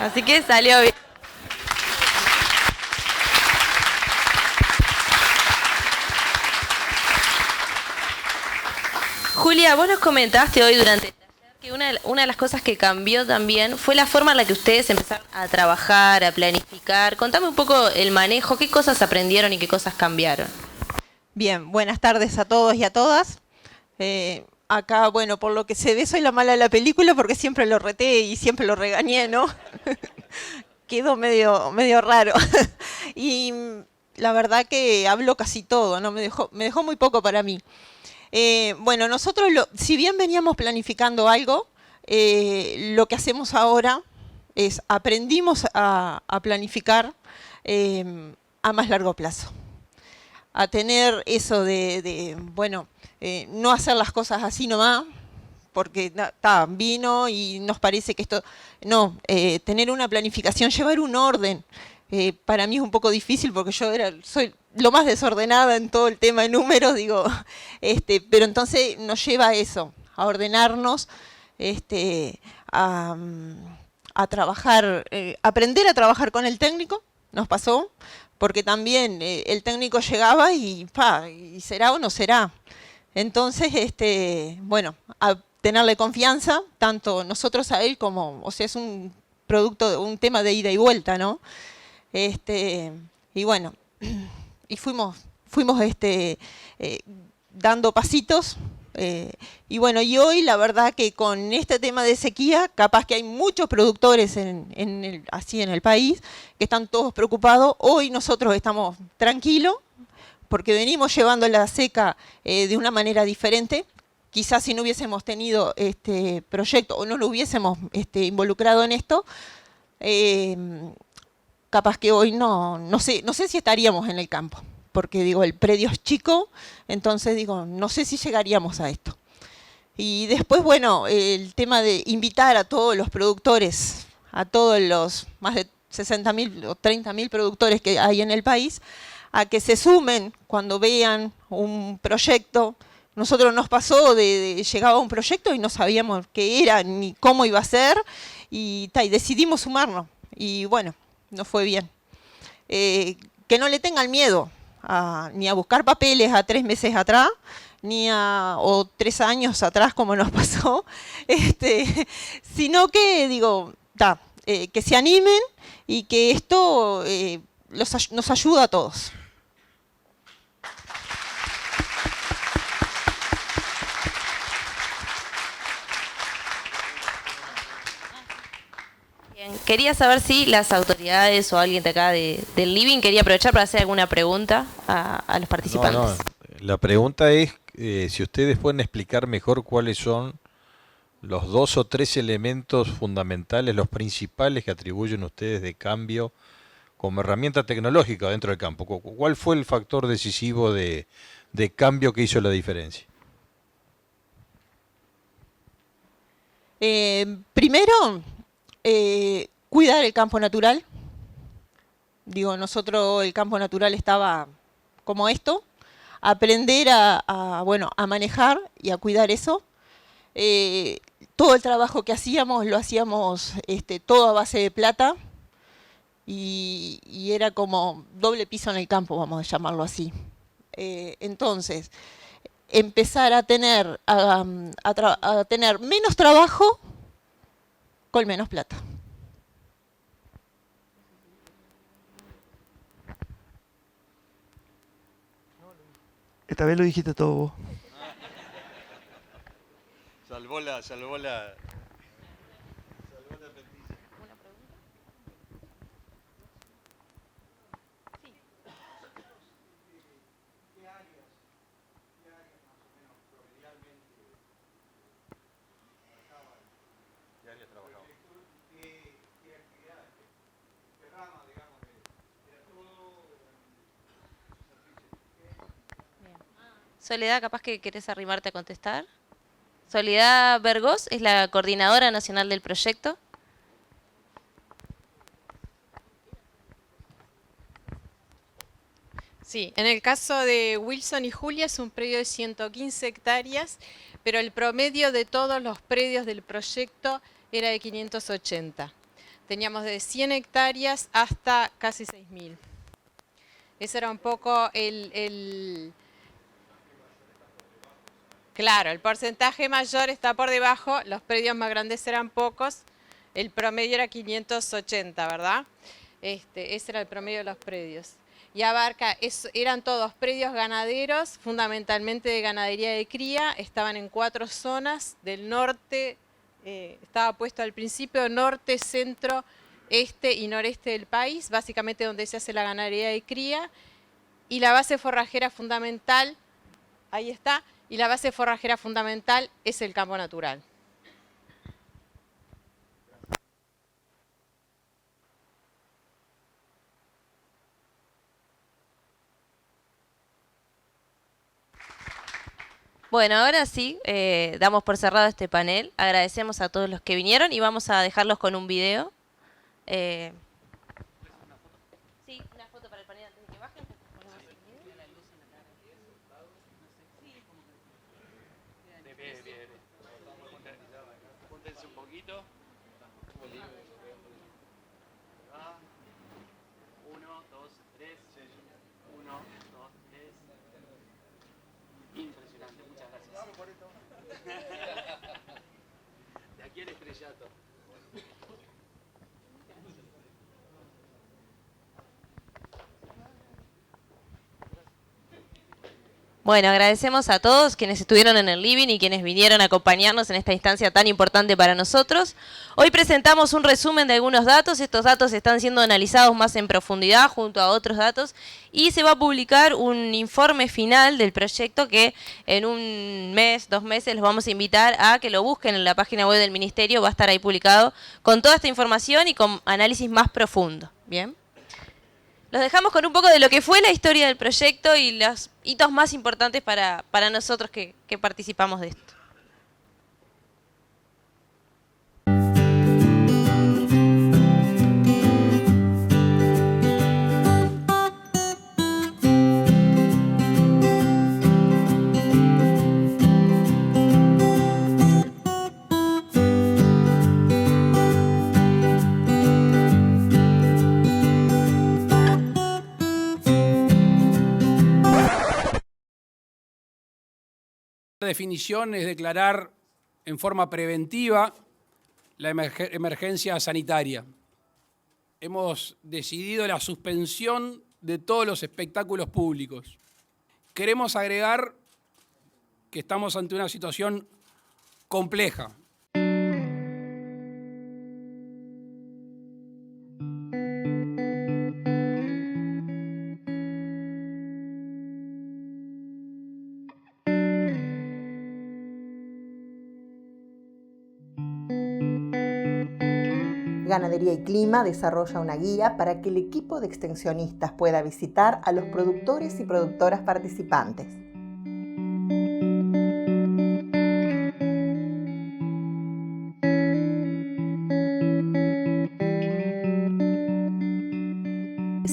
Así que salió bien. Julia, vos nos comentaste hoy durante el taller que una de las cosas que cambió también fue la forma en la que ustedes empezaron a trabajar, a planificar. Contame un poco el manejo, qué cosas aprendieron y qué cosas cambiaron. Bien, buenas tardes a todos y a todas. Acá, bueno, por lo que se ve soy la mala de la película porque siempre lo reté y siempre lo regañé, ¿no? Quedó medio raro. Y la verdad que hablo casi todo, ¿no? Me dejó muy poco para mí. Bueno, nosotros, si bien veníamos planificando algo, lo que hacemos ahora es aprendimos a planificar a más largo plazo. A tener eso bueno, no hacer las cosas así nomás, porque vino y nos parece que esto... No, tener una planificación, llevar un orden. Para mí es un poco difícil porque yo soy lo más desordenada en todo el tema de números, digo, pero entonces nos lleva a eso, a ordenarnos, a trabajar, aprender a trabajar con el técnico, nos pasó, porque también el técnico llegaba y será o no será. Entonces, bueno, a tenerle confianza, tanto nosotros a él como, o sea, es un tema de ida y vuelta, ¿no? Y bueno, y fuimos dando pasitos, y bueno, y hoy la verdad que con este tema de sequía, capaz que hay muchos productores así en el país, que están todos preocupados. Hoy nosotros estamos tranquilos, porque venimos llevando la seca de una manera diferente. Quizás si no hubiésemos tenido este proyecto o no lo hubiésemos involucrado en esto, capaz que hoy no sé si estaríamos en el campo, porque digo, el predio es chico, entonces digo, no sé si llegaríamos a esto. Y después, bueno, el tema de invitar a todos los productores, a todos los más de 60.000 o 30.000 productores que hay en el país, a que se sumen cuando vean un proyecto. Nosotros nos pasó llegaba un proyecto y no sabíamos qué era ni cómo iba a ser, y decidimos sumarnos. Y bueno, nos fue bien. Que no le tengan miedo ni a buscar papeles a 3 meses atrás, o 3 años atrás como nos pasó, sino que, digo, que se animen y que esto nos ayuda a todos. Quería saber si las autoridades o alguien de acá del living quería aprovechar para hacer alguna pregunta a los participantes. No, la pregunta es si ustedes pueden explicar mejor cuáles son los 2 o 3 elementos fundamentales, los principales que atribuyen ustedes de cambio como herramienta tecnológica dentro del campo. ¿Cuál fue el factor decisivo de cambio que hizo la diferencia? Primero, cuidar el campo natural. Digo, nosotros el campo natural estaba como esto. Aprender a manejar y a cuidar eso. Todo el trabajo que hacíamos, lo hacíamos todo a base de plata. Y era como doble piso en el campo, vamos a llamarlo así. Entonces, empezar a tener menos trabajo con menos plata. Esta vez lo dijiste todo vos. Salvó la Soledad, capaz que querés arrimarte a contestar. Soledad Vergós es la coordinadora nacional del proyecto. Sí, en el caso de Wilson y Julia es un predio de 115 hectáreas, pero el promedio de todos los predios del proyecto era de 580. Teníamos de 100 hectáreas hasta casi 6.000. Ese era un poco Claro, el porcentaje mayor está por debajo, los predios más grandes eran pocos, el promedio era 580, ¿verdad? Ese era el promedio de los predios. Y abarca, eran todos predios ganaderos, fundamentalmente de ganadería de cría, estaban en 4 zonas del norte, estaba puesto al principio norte, centro, este y noreste del país, básicamente donde se hace la ganadería de cría, y la base forrajera fundamental, ahí está, y la base forrajera fundamental es el campo natural. Bueno, ahora sí, damos por cerrado este panel. Agradecemos a todos los que vinieron y vamos a dejarlos con un video. Sí, una foto para el panel antes de que bajen. Júntense un poquito. 1, 2, 3. 1, 2, 3. Impresionante, muchas gracias. De aquí al estrellato. Bueno, agradecemos a todos quienes estuvieron en el living y quienes vinieron a acompañarnos en esta instancia tan importante para nosotros. Hoy presentamos un resumen de algunos datos. Estos datos están siendo analizados más en profundidad junto a otros datos y se va a publicar un informe final del proyecto que en un mes, 2 meses, los vamos a invitar a que lo busquen en la página web del Ministerio. Va a estar ahí publicado con toda esta información y con análisis más profundo. Bien. Los dejamos con un poco de lo que fue la historia del proyecto y los hitos más importantes para nosotros que participamos de esto. La definición es declarar en forma preventiva la emergencia sanitaria. Hemos decidido la suspensión de todos los espectáculos públicos. Queremos agregar que estamos ante una situación compleja. Ganadería y Clima desarrolla una guía para que el equipo de extensionistas pueda visitar a los productores y productoras participantes.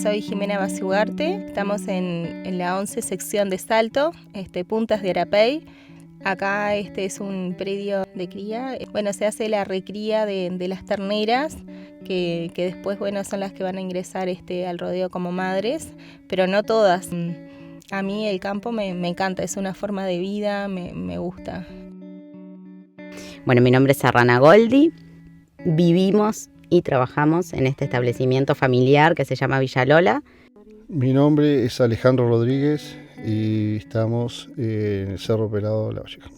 Soy Jimena Basiugarte, estamos en la 11 sección de Salto, Puntas de Arapey. Acá es un predio de cría. Bueno, se hace la recría de las terneras, que después son las que van a ingresar al rodeo como madres, pero no todas. A mí el campo me encanta, es una forma de vida, me gusta. Bueno, mi nombre es Serrana Goldi, vivimos y trabajamos en este establecimiento familiar que se llama Villa Lola. Mi nombre es Alejandro Rodríguez y estamos en el Cerro Pelado La Valleja.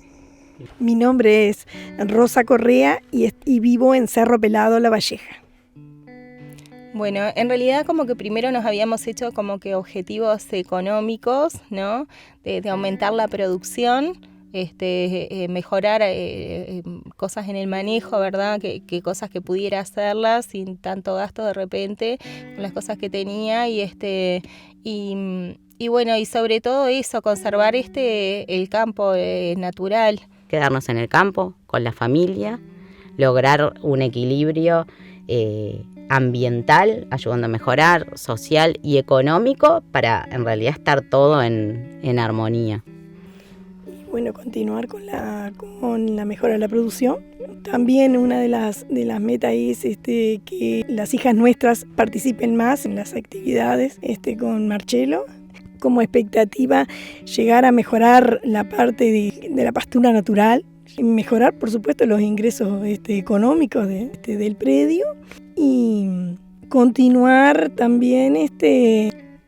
Mi nombre es Rosa Correa y vivo en Cerro Pelado La Valleja. Bueno, en realidad como que primero nos habíamos hecho como que objetivos económicos, ¿no? De aumentar la producción, mejorar cosas en el manejo, ¿verdad? Que cosas que pudiera hacerlas sin tanto gasto de repente con las cosas que tenía y Y bueno, y sobre todo eso, conservar el campo natural. Quedarnos en el campo, con la familia, lograr un equilibrio ambiental, ayudando a mejorar, social y económico, para en realidad estar todo en armonía. Y bueno, continuar con la mejora de la producción. También una de las metas es que las hijas nuestras participen más en las actividades con Marcelo. Como expectativa, llegar a mejorar la parte de la pastura natural, mejorar, por supuesto, los ingresos económicos del predio y continuar también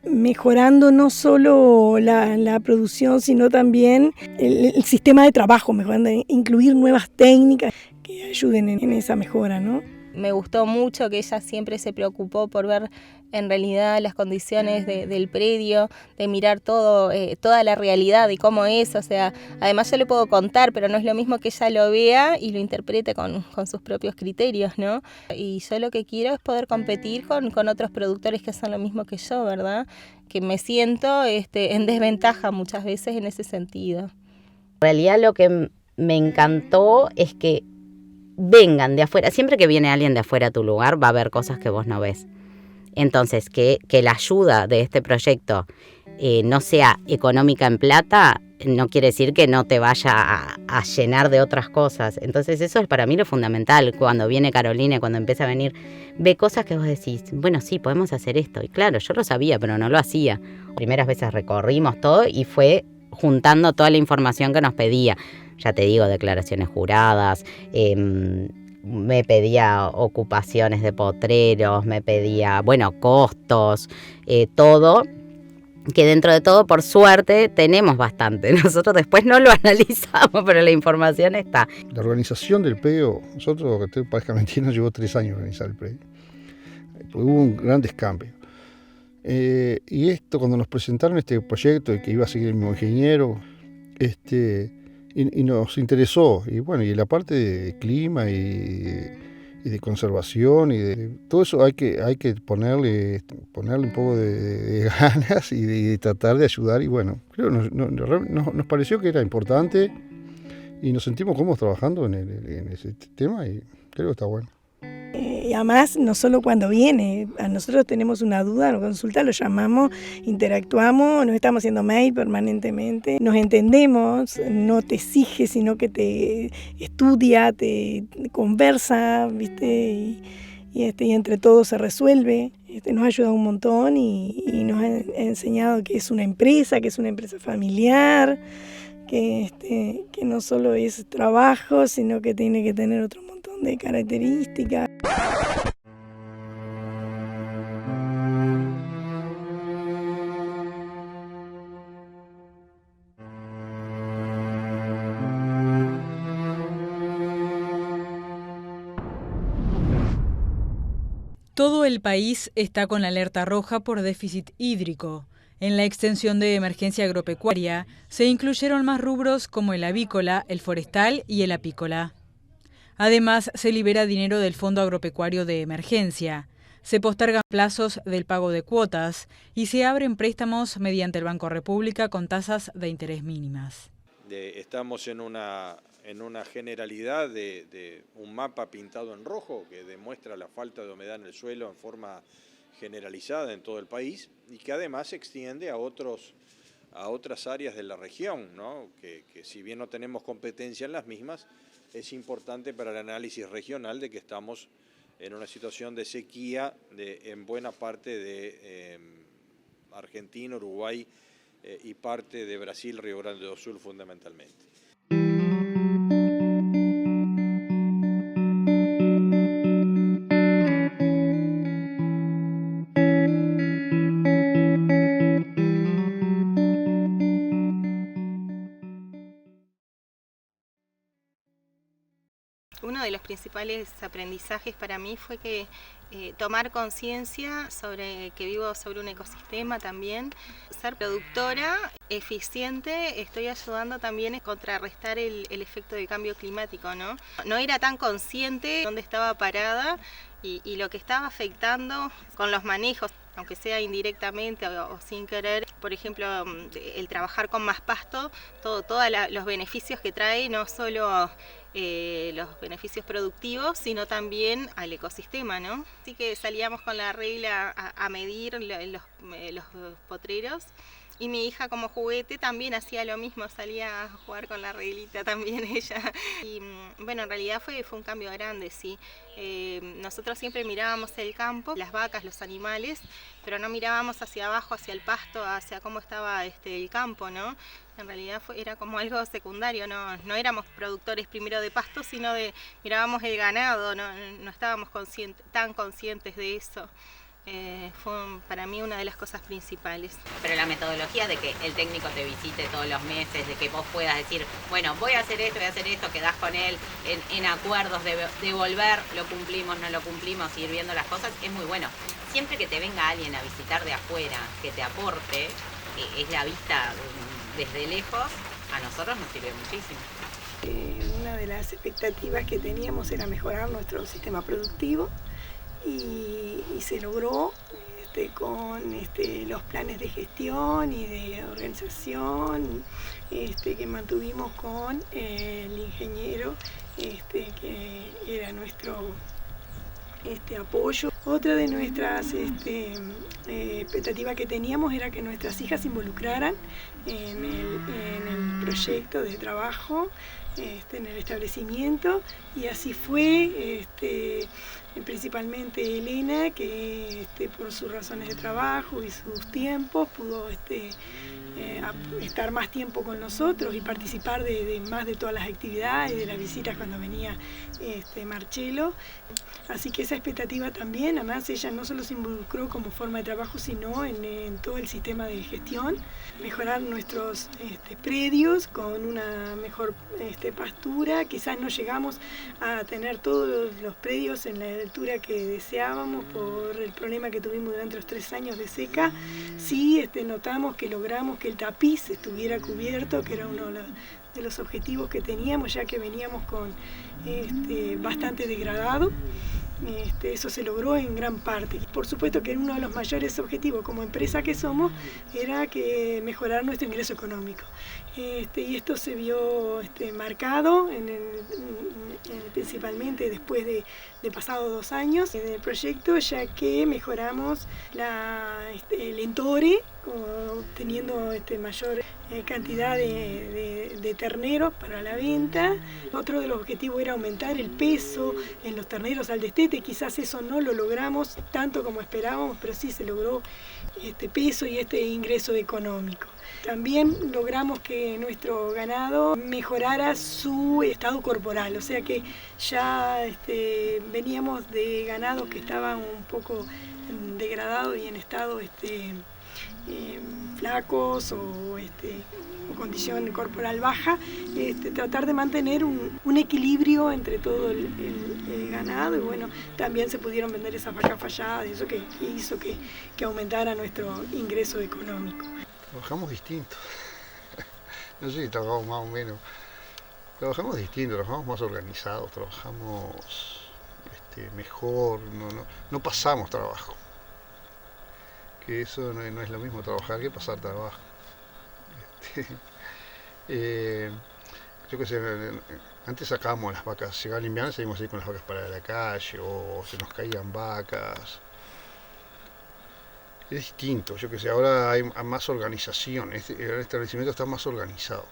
mejorando no solo la producción, sino también el sistema de trabajo, mejorando, incluir nuevas técnicas que ayuden en esa mejora, ¿no? Me gustó mucho que ella siempre se preocupó por ver en realidad las condiciones del predio, de mirar todo, toda la realidad y cómo es. O sea, además yo le puedo contar, pero no es lo mismo que ella lo vea y lo interprete con sus propios criterios, ¿no? Y yo lo que quiero es poder competir con otros productores que son lo mismo que yo, ¿verdad? Que me siento en desventaja muchas veces en ese sentido. En realidad lo que me encantó es que vengan de afuera. Siempre que viene alguien de afuera a tu lugar va a haber cosas que vos no ves. Entonces, que la ayuda de este proyecto no sea económica en plata, no quiere decir que no te vaya a llenar de otras cosas. Entonces, eso es para mí lo fundamental. Cuando viene Carolina, cuando empieza a venir, ve cosas que vos decís, bueno, sí, podemos hacer esto. Y claro, yo lo sabía, pero no lo hacía. Primeras veces recorrimos todo y fue juntando toda la información que nos pedía. Ya te digo, declaraciones juradas, me pedía ocupaciones de potreros, me pedía, costos, todo, que dentro de todo, por suerte, tenemos bastante. Nosotros después no lo analizamos, pero la información está. La organización del predio, nosotros, que te parezca mentira, nos llevó 3 años organizar el predio. Hubo un gran descambio. Y esto, cuando nos presentaron este proyecto, y que iba a seguir el mismo ingeniero, y nos interesó, y bueno, y la parte de clima y de conservación y de todo eso hay que ponerle un poco de ganas y de tratar de ayudar, y bueno, creo nos pareció que era importante y nos sentimos cómodos trabajando en ese tema, y creo que está bueno. Y además, no solo cuando viene, a nosotros tenemos una duda, nos consulta, lo llamamos, interactuamos, nos estamos haciendo mail permanentemente, nos entendemos, no te exige, sino que te estudia, te conversa, ¿viste? Y entre todos se resuelve. Nos ha ayudado un montón y nos ha enseñado que es una empresa familiar, que no solo es trabajo, sino que tiene que tener otro montón de características. Todo el país está con la alerta roja por déficit hídrico. En la extensión de emergencia agropecuaria se incluyeron más rubros como el avícola, el forestal y el apícola. Además, se libera dinero del Fondo Agropecuario de Emergencia. Se postergan plazos del pago de cuotas y se abren préstamos mediante el Banco República con tasas de interés mínimas. Estamos en una generalidad de un mapa pintado en rojo que demuestra la falta de humedad en el suelo en forma generalizada en todo el país, y que además se extiende a otras áreas de la región, ¿no? que si bien no tenemos competencia en las mismas, es importante para el análisis regional de que estamos en una situación de sequía en buena parte de Argentina, Uruguay y parte de Brasil, Río Grande do Sul fundamentalmente. Uno de los principales aprendizajes para mí fue que tomar conciencia sobre que vivo sobre un ecosistema también, ser productora eficiente, estoy ayudando también a contrarrestar el efecto del cambio climático, ¿no? No era tan consciente de dónde estaba parada y lo que estaba afectando con los manejos. aunque sea indirectamente o sin querer, por ejemplo, el trabajar con más pasto, todos los beneficios que trae, no solo los beneficios productivos, sino también al ecosistema, ¿no? Así que salíamos con la regla a medir los potreros. Y mi hija como juguete también hacía lo mismo, salía a jugar con la reglita también ella. Y bueno, en realidad fue un cambio grande, sí. Nosotros siempre mirábamos el campo, las vacas, los animales, pero no mirábamos hacia abajo, hacia el pasto, hacia cómo estaba el campo, ¿no? En realidad era como algo secundario, no éramos productores primero de pasto, sino mirábamos el ganado, no estábamos tan conscientes de eso. Fue para mí una de las cosas principales. Pero la metodología de que el técnico te visite todos los meses, de que vos puedas decir, bueno, voy a hacer esto, quedás con él en acuerdos de devolver, lo cumplimos, no lo cumplimos, ir viendo las cosas, es muy bueno. Siempre que te venga alguien a visitar de afuera, que te aporte, es la vista desde lejos, a nosotros nos sirve muchísimo. Una de las expectativas que teníamos era mejorar nuestro sistema productivo. Y se logró con los planes de gestión y de organización que mantuvimos con el ingeniero que era nuestro apoyo. Otra de nuestras expectativas que teníamos era que nuestras hijas se involucraran en el proyecto de trabajo, en el establecimiento, y así fue. Principalmente Elena, que por sus razones de trabajo y sus tiempos pudo estar más tiempo con nosotros y participar de más de todas las actividades, de las visitas cuando venía Marcelo. Así que esa expectativa también, además ella no solo se involucró como forma de trabajo, sino en todo el sistema de gestión, mejorar nuestros predios con una mejor pastura. Quizás no llegamos a tener todos los predios en la altura que deseábamos por el problema que tuvimos durante los 3 años de seca. Sí notamos que logramos que el tapiz estuviera cubierto, que era uno de los objetivos que teníamos, ya que veníamos con bastante degradado. Eso se logró en gran parte. Por supuesto que uno de los mayores objetivos como empresa que somos era que mejorar nuestro ingreso económico. Y esto se vio marcado principalmente después de pasados 2 años en el proyecto, ya que mejoramos el entore, teniendo mayor cantidad de terneros para la venta. Otro de los objetivos era aumentar el peso en los terneros al destete. Quizás eso no lo logramos tanto como esperábamos, pero sí se logró peso y ingreso económico. También logramos que nuestro ganado mejorara su estado corporal, o sea que ya veníamos de ganados que estaban un poco degradados y en estado flacos o condición corporal baja, tratar de mantener un equilibrio entre todo el ganado, y bueno, también se pudieron vender esas vacas falladas, y eso que hizo que aumentara nuestro ingreso económico. Trabajamos distinto. No sé si trabajamos más o menos. Trabajamos distinto, trabajamos más organizados, trabajamos mejor, no pasamos trabajo. Que eso no es lo mismo trabajar que pasar trabajo. Yo qué sé, antes sacábamos las vacas, llegaba el invierno y seguimos ahí con las vacas para la calle, o se nos caían vacas. Es distinto, yo que sé, ahora hay más organización, el establecimiento está más organizado.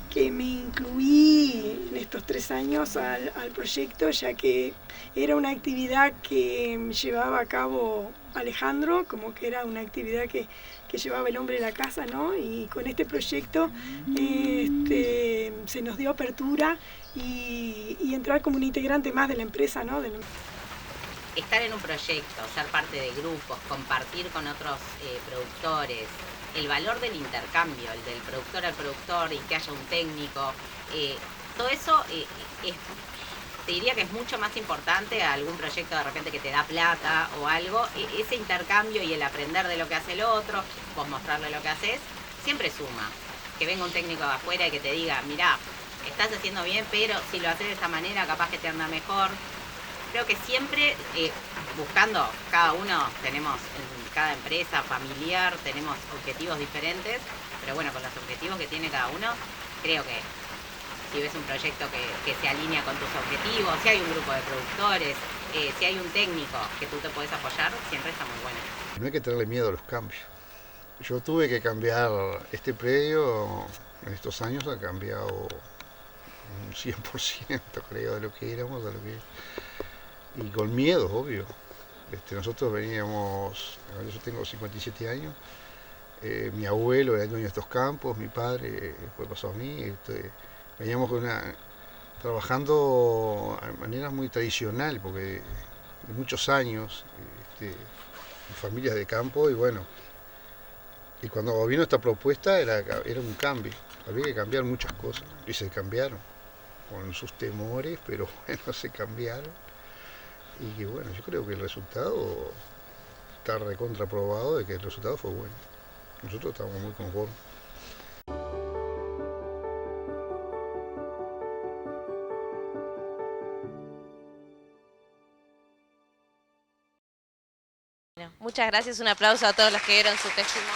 Que me incluí en estos 3 años al proyecto, ya que era una actividad que llevaba a cabo Alejandro, como que era una actividad que llevaba el hombre de la casa, ¿no? Y con este proyecto se nos dio apertura y entrar como un integrante más de la empresa, ¿no? Estar en un proyecto, ser parte de grupos, compartir con otros productores, el valor del intercambio, el del productor al productor y que haya un técnico, todo eso te diría que es mucho más importante a algún proyecto de repente que te da plata o algo. Ese intercambio y el aprender de lo que hace el otro, vos mostrarle lo que haces, siempre suma. Que venga un técnico de afuera y que te diga, mirá, estás haciendo bien, pero si lo haces de esta manera capaz que te anda mejor. creo que siempre buscando, cada uno tenemos, en cada empresa familiar, tenemos objetivos diferentes, pero bueno, con los objetivos que tiene cada uno, creo que si ves un proyecto que se alinea con tus objetivos, si hay un grupo de productores, si hay un técnico que tú te puedes apoyar, siempre está muy bueno. No hay que tenerle miedo a los cambios. Yo tuve que cambiar este predio, en estos años ha cambiado un 100%, creo, de lo que éramos a lo que es. Y con miedo, obvio. Nosotros veníamos, yo tengo 57 años, mi abuelo era el dueño de estos campos, mi padre después pasó a mí, veníamos trabajando de manera muy tradicional, porque de muchos años, familias de campo, y bueno, y cuando vino esta propuesta era un cambio, había que cambiar muchas cosas, y se cambiaron, con sus temores, pero bueno, se cambiaron, y que bueno, yo creo que el resultado está recontraprobado de que el resultado fue bueno, nosotros estamos muy conformes. Bueno, muchas gracias, un aplauso a todos los que dieron su testimonio.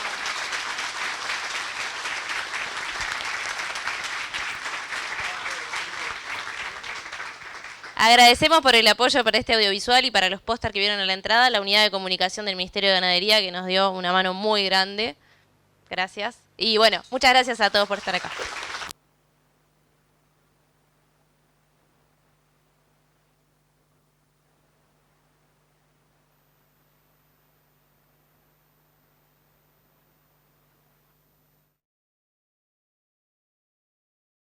Agradecemos por el apoyo para este audiovisual y para los póster que vieron en la entrada, la unidad de comunicación del Ministerio de Ganadería que nos dio una mano muy grande. Gracias. Y bueno, muchas gracias a todos por estar acá.